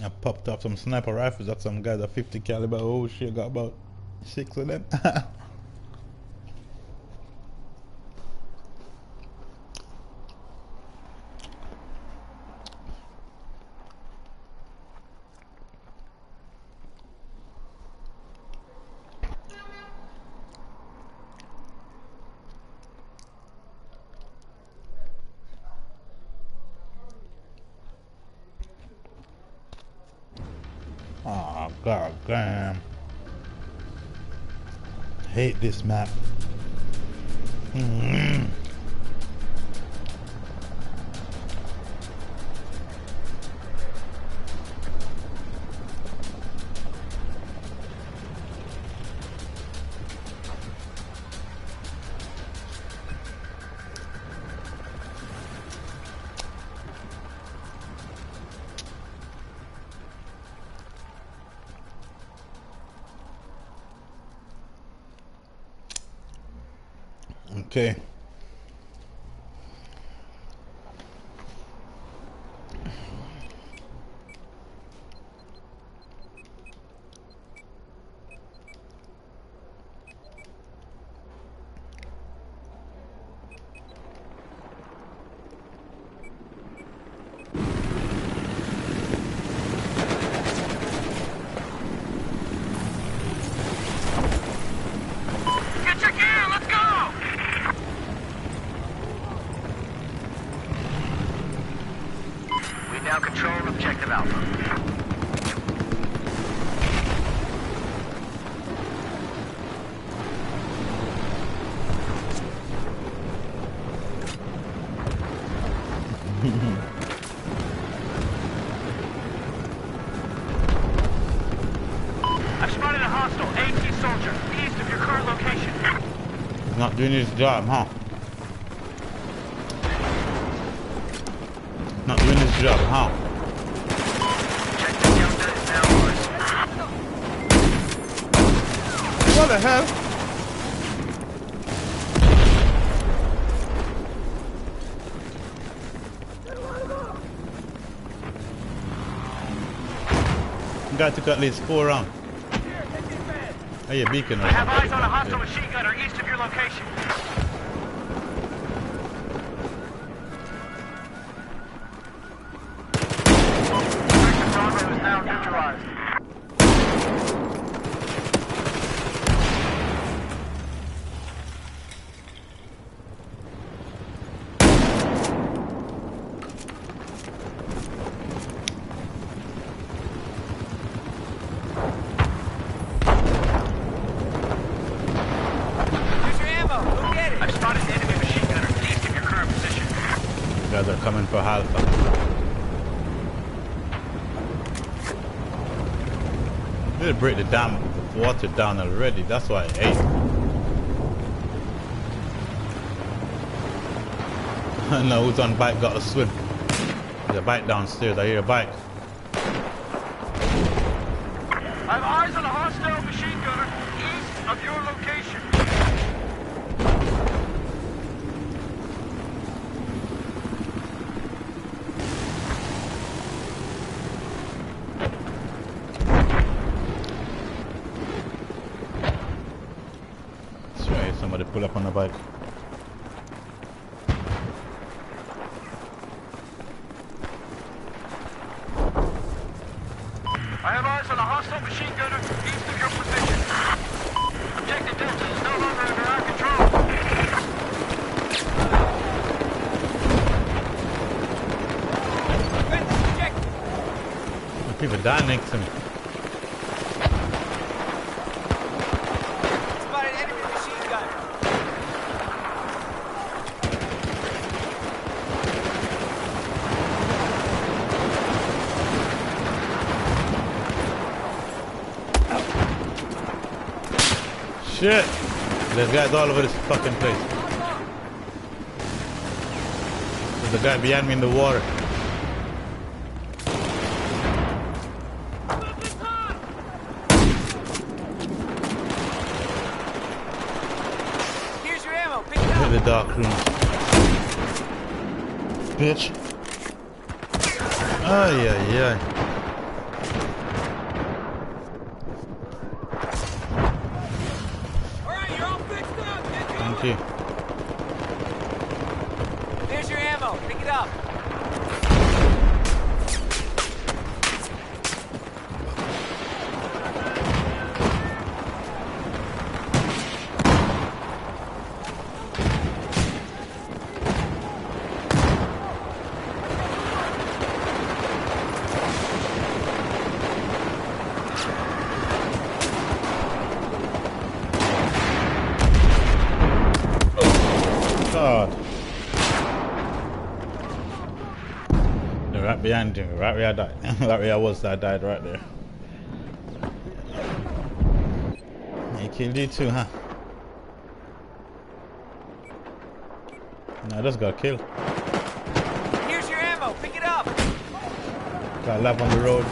A: I popped off some sniper rifles at some guys at 50 caliber. Oh shit, got about 6 of them. Oh god damn. Hate this map. Okay.
D: Get your gear, let's go! We now control objective Alpha. I've spotted a hostile AT soldier east of your current location.
A: He's not doing his job, huh? Not doing his job, huh?
D: Objective Delta is now ours.
A: What the hell? You guy took at least 4 rounds. Hey, your beacon or
D: I have
A: something.
D: eyes on a hostile machine gunner east of your location. Objective Bravo is now neutralized. I've spotted the enemy machine gunner east of your current position.
A: You guys are coming for Alpha. They did break the damn water down already. That's why I ate. No, who's on bike got a swim. There's a bike downstairs. I hear a bike.
D: I have eyes on a hostile machine gunner east of your location.
A: Pull up on the bike.
D: I have eyes on a hostile machine gunner east of your position. Objective Delta is no longer under our control.
A: People dying next to me.
E: Spotted enemy machine gunner.
A: Shit! There's guys all over this fucking place. There's a guy behind me in the water.
E: Here's your ammo. Pick it
A: Hit
E: up.
A: the dark room. Bitch. Oh yeah.
E: All right, you're all fixed up. Get going.
A: Thank you.
E: Here's your ammo. Pick it up.
A: God. They're right behind you. Right where I died. Right where I was, I died right there. He killed you too, huh? No, I just got killed.
E: Here's your ammo. Pick it up.
A: Got a lap on the road.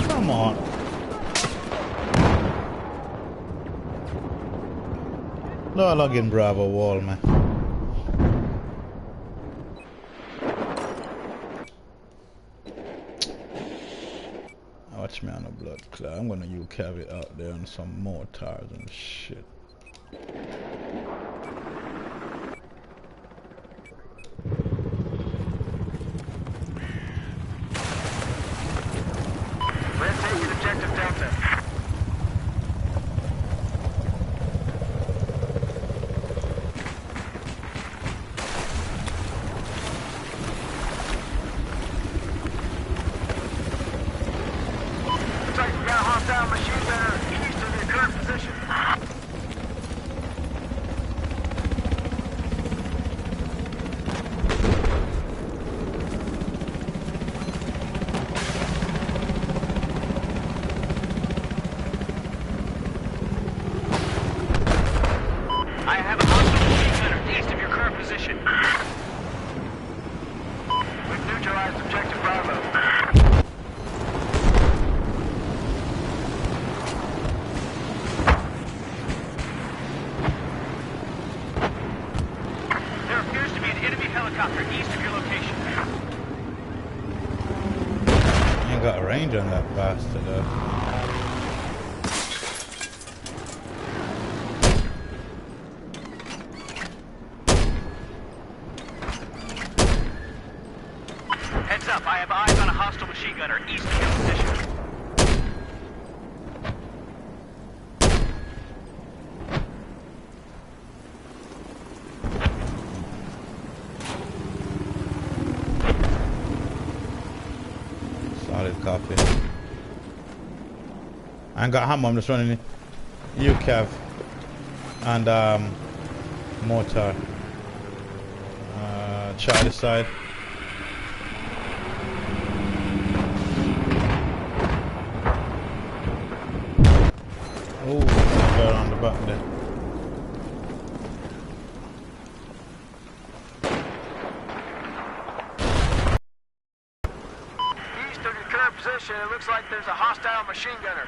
A: Come on. No, I log in Bravo wall, man. Watch me on a blood clot. I'm gonna UCAV it out there on some mortars and shit.
D: We're taking objective Delta. Looks like we got a hostile machine gunner east of your current position. I have a hostile machine gunner east of your current position. We've neutralized objective Bravo. There appears to be an enemy helicopter east of your location.
A: Ain't got a range on that bastard though.
D: Heads up, I have eyes on a hostile machine gunner east of your position.
A: Solid copy. I ain't got hammer, I'm just running UCAV and mortar. Try this side. Oh, right on the back there.
D: East of your current position, it looks like there's a hostile machine gunner.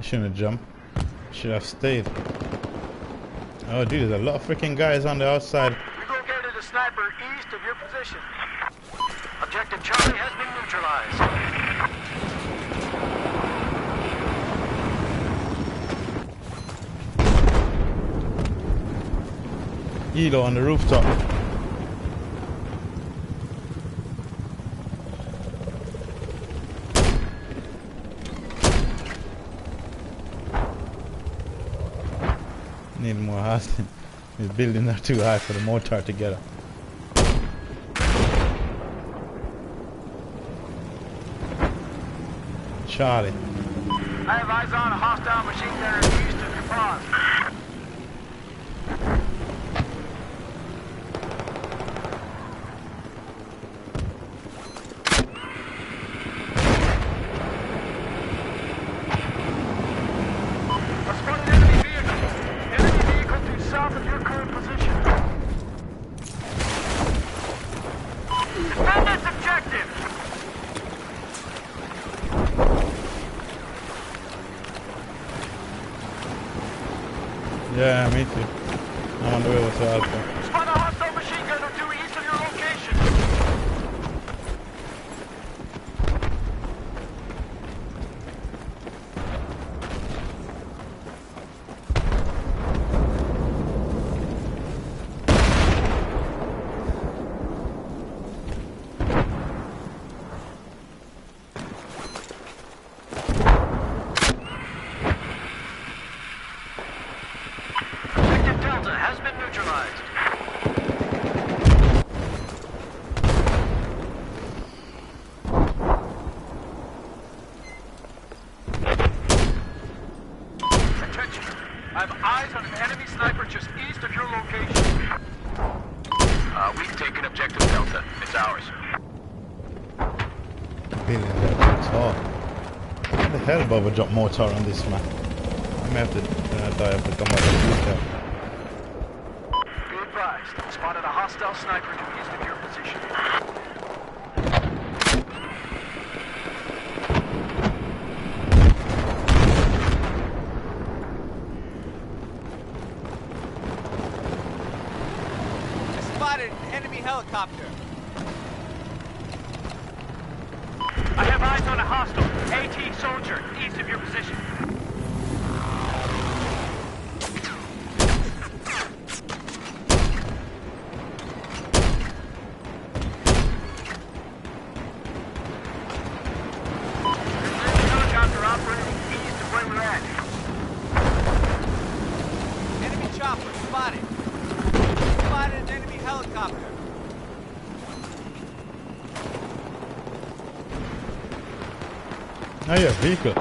A: Shouldn't have jumped. Should have stayed. Oh, dude, there's a lot of freaking guys on the outside.
D: We located a sniper east of your position. Objective Charlie has been neutralized.
A: Elo on the rooftop. Need more housing. These buildings are too high for the mortar to get up. Charlie.
D: I have eyes on a hostile machine gunner east of your pause. I spotted enemy vehicle. Enemy vehicle to south of your current position. Defend this objective!
A: Yeah, me too. I'm on the way to Alpha.
D: Spot a hostile machine gunner due east of your location. Objective Delta has been neutralized. Attention. I have eyes on an enemy sniper just east of your location. We've taken objective Delta. It's ours.
A: Buildings are too tall. What the hell, Bubba drop mortar on this map? I may have to, I have to come out of the rooftop.
D: Be advised. Spotted a hostile sniper due east of your position.
E: I spotted an enemy helicopter.
D: I have eyes on a hostile AT soldier east of your position. Helicopter operating east of where we're at.
E: Enemy chopper spotted. Spotted an enemy helicopter.
A: Oh yeah, vehicle.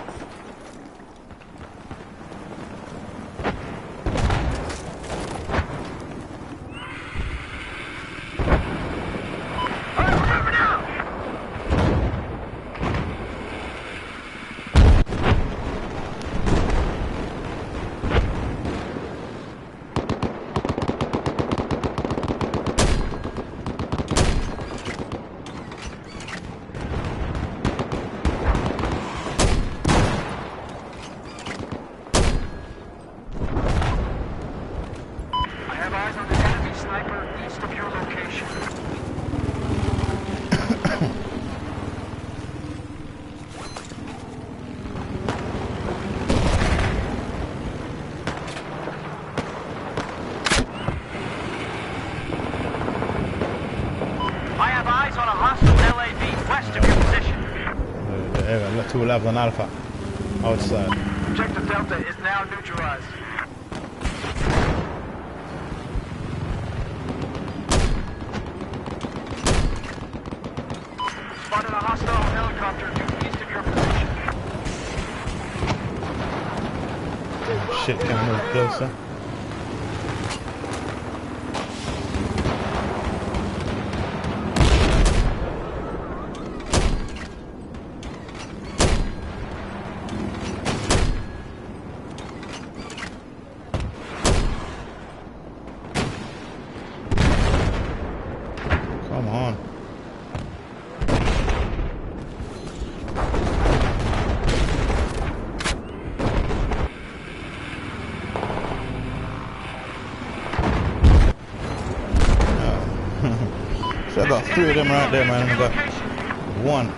D: All right, remember now. I have eyes on the enemy sniper east of your location. I have eyes on a hostile LAV west of your position.
A: Yeah, 2 labs on Alpha. Outside.
D: Objective Delta is now neutralized. Spotted a hostile helicopter due east of your position.
A: Shit, can I move closer? Come on. So I got 3 of them right there, man. I got 1.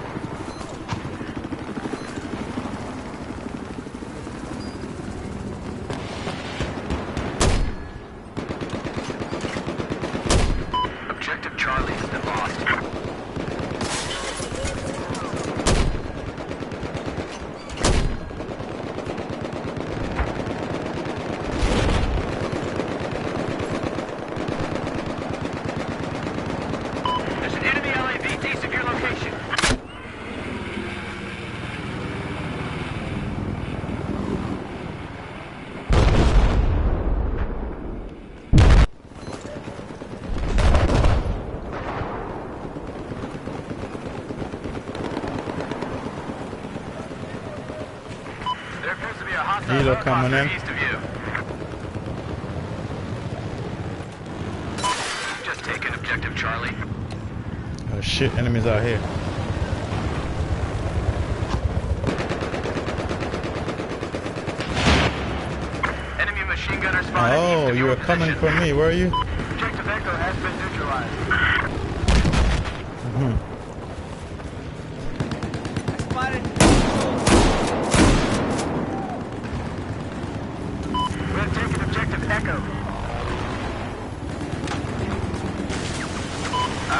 D: Objective Charlie has been lost. There's an enemy LAV east of your location. There appears to be a hostile
A: Helo coming
D: helicopter
A: in.
D: east of you. Just taken Objective Charlie.
A: Oh shit, enemies out here.
D: Enemy machine gunner spotted east
A: Oh,
D: of
A: you
D: your
A: were coming
D: position.
A: for me. Where are you?
D: Objective Echo has been neutralized.
E: Spotted.
D: We have taken Objective Echo.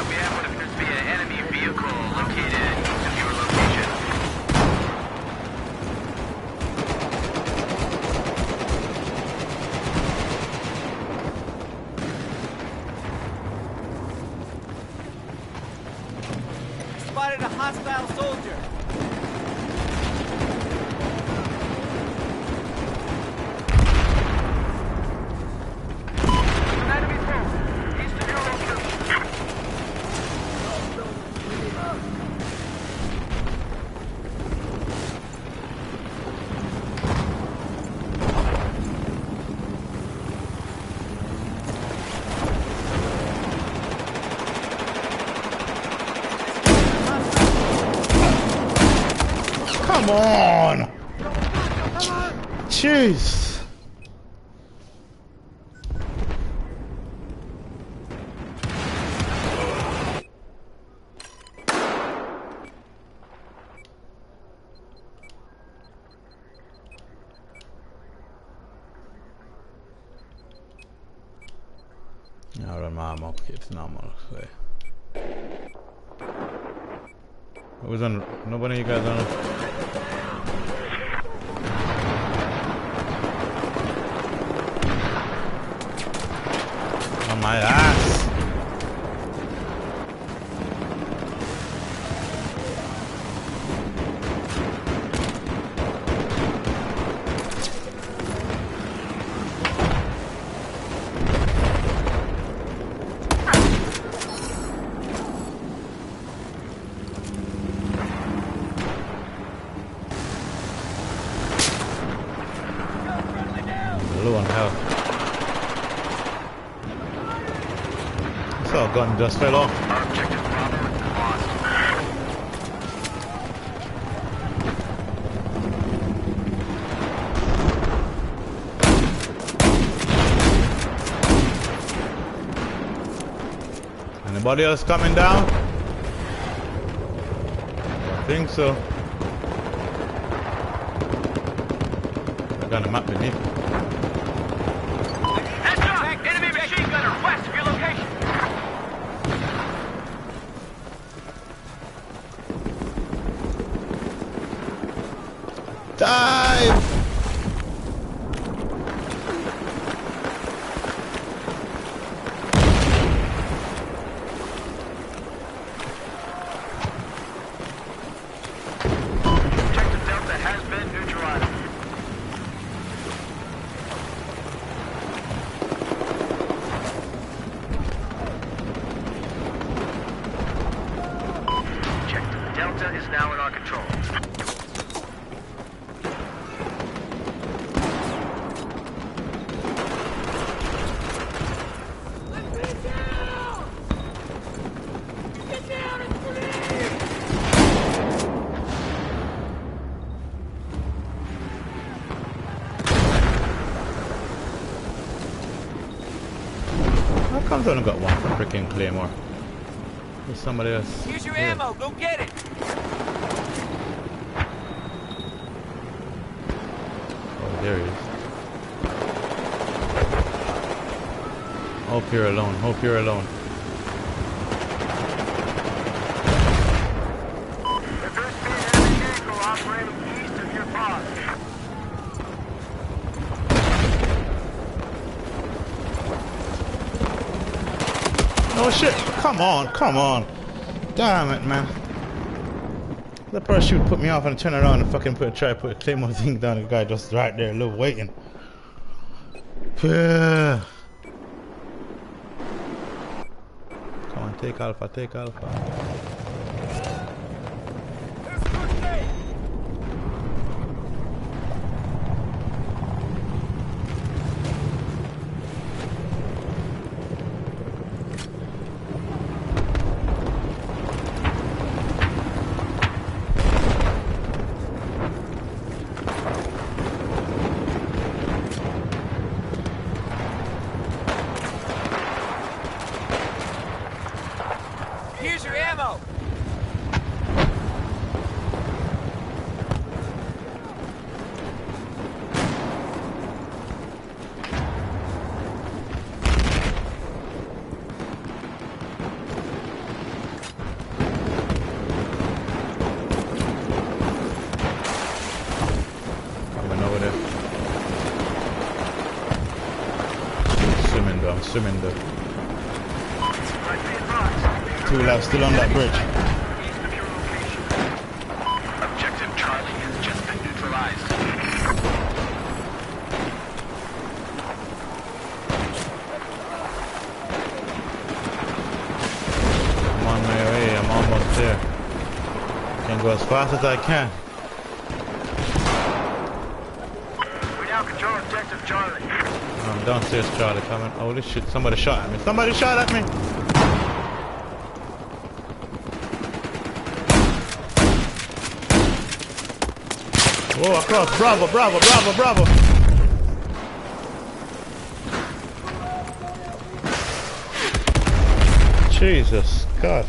D: We have what appears to be an enemy vehicle located east of your location.
E: Spotted a hostile soldier.
D: An enemy foe east of your location.
A: Come on! Jeez! Ja, de mamma kids normal. Who's on? Nobody of you guys on? On my ass! Low on health. I saw a gun just fell off.
D: Our Objective Bravo has been lost.
A: Anybody else coming down? I think so. They're gonna map beneath.
D: Heads up! Enemy machine gunner west of your location.
A: Dive!
D: Objective Delta has been neutralized. Objective Delta is now in our control.
A: How comes I only got one freaking claymore? There's somebody else.
E: Here's your
A: Here.
E: ammo. Go get it.
A: Oh, there he is. Hope you're alone. Hope you're alone.
D: The first heavy vehicle operating east of your pod.
A: Oh shit! Come on, come on! Damn it, man! The parachute put me off and I turn around and fucking try to put a claymore thing down. The guy just right there, look, waiting. Come on, take Alpha, take Alpha.
E: Here's your ammo.
A: Even over there. I'm swimming though. Two left, still on that bridge.
D: East of your location. Objective Charlie has just been neutralized.
A: I'm on my way, I'm almost there. Can go as fast as I can.
D: We now control objective Charlie.
A: I'm downstairs, Charlie, coming. Holy shit, somebody shot at me. Somebody shot at me! Whoa, across. Bravo, bravo, bravo, bravo. Jesus, God.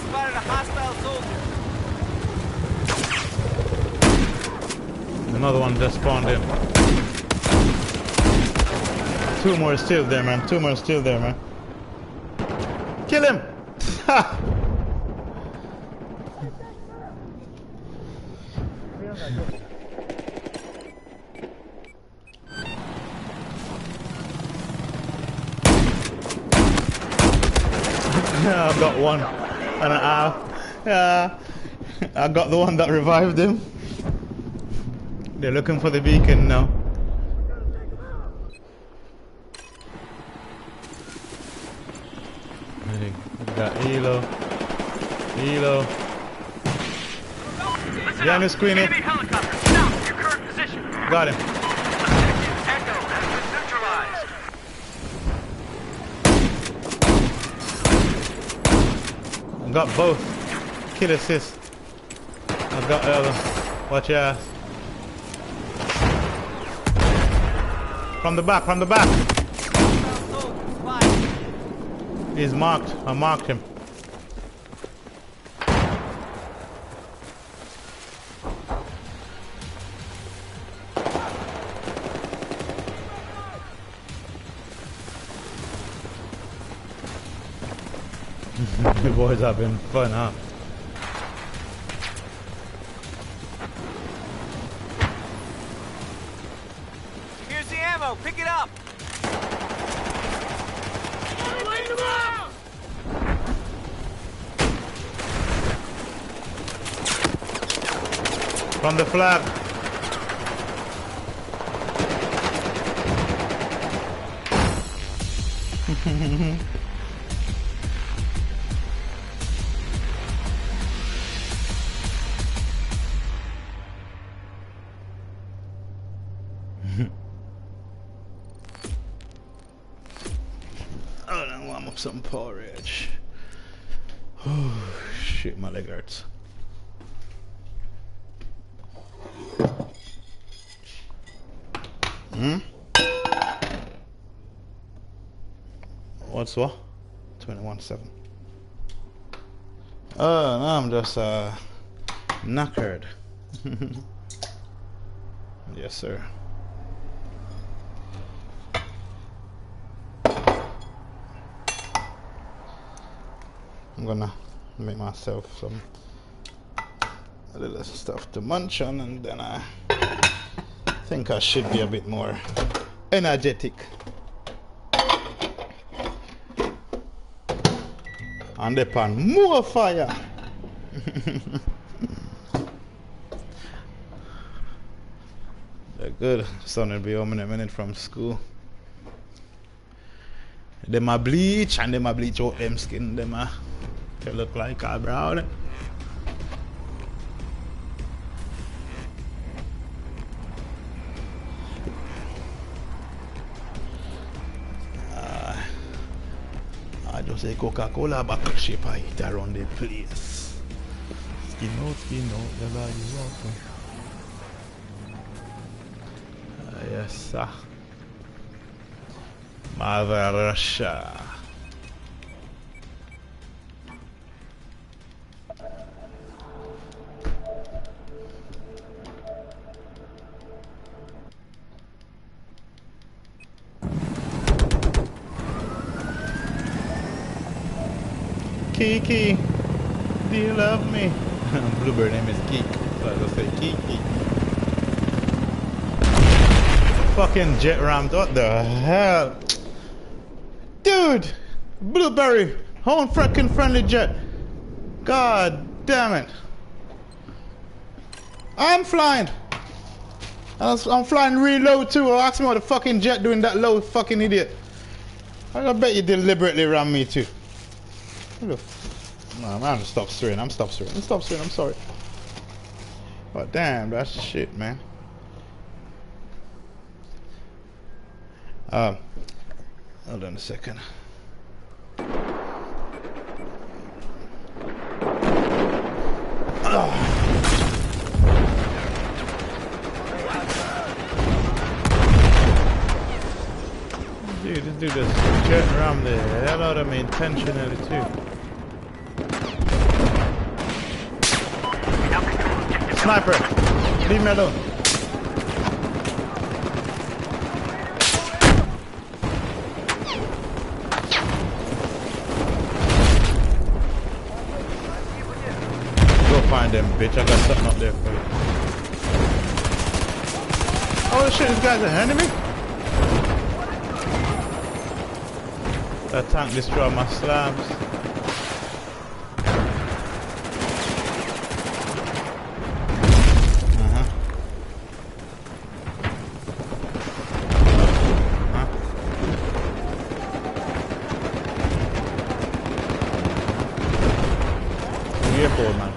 E: Spotted a hostile soldier.
A: Another one just spawned in. Two more still there, man. Two more still there, man. Kill him! Ha! I've got one and a half. Yeah, I got the one that revived him. They're looking for the beacon now. We got Elo. Elo. Behind the screen here.
D: Enemy helicopter, south of your current position.
A: Got him.
D: Objective Echo has been neutralized.
A: I got both. Kill assist. I got the other. Watch your ass. From the back, from the back.
E: Hostile soldier spotted.
A: He's marked. I marked him. The boys have been fun, huh?
E: Here's the ammo. Pick it up.
A: From the flag. Oh, now warm up some porridge. Oh, shit, my leg hurts. What's what? 21-7. Oh, no, I'm just knackered. Yes, sir. I'm gonna make myself some a little stuff to munch on, and then I think I should be a bit more energetic. And upon more fire. They're good. Son will be home in a minute from school. Them a bleach and them a bleach out them skin. Them a they look like a brown. I just say Coca-Cola bottle shape I eat around the place. Skin out, the lie you welcome. Yes, sir. Mother Russia. Kiki, do you love me? Bluebird name is Kiki, so I just say Kiki. Fucking jet rammed, what the hell? Dude! Blueberry! Home freaking friendly jet! God damn it! I'm flying! I'm flying real low too. Ask me what the fucking jet doing that low, fucking idiot. I bet you deliberately rammed me too. Look. No, I'm gonna stop swearing. I'm sorry. But damn, that's shit, man. Hold on a second. Dude, this dude is jetting around the hell out of me intentionally too. Sniper! Leave me alone. Go find them, bitch. I got something up there for you. Oh shit, this guy's an enemy? That tank destroyed my slabs. Careful, man.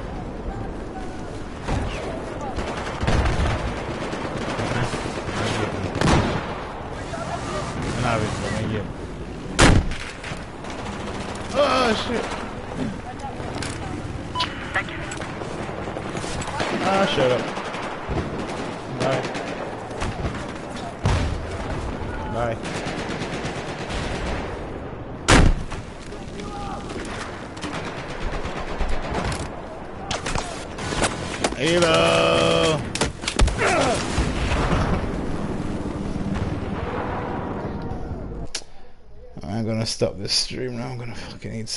A: Oh shit!
D: Thank you.
A: Ah, shut up. Bye. Bye. Hello. I'm gonna stop this stream now. I'm gonna fucking eat some.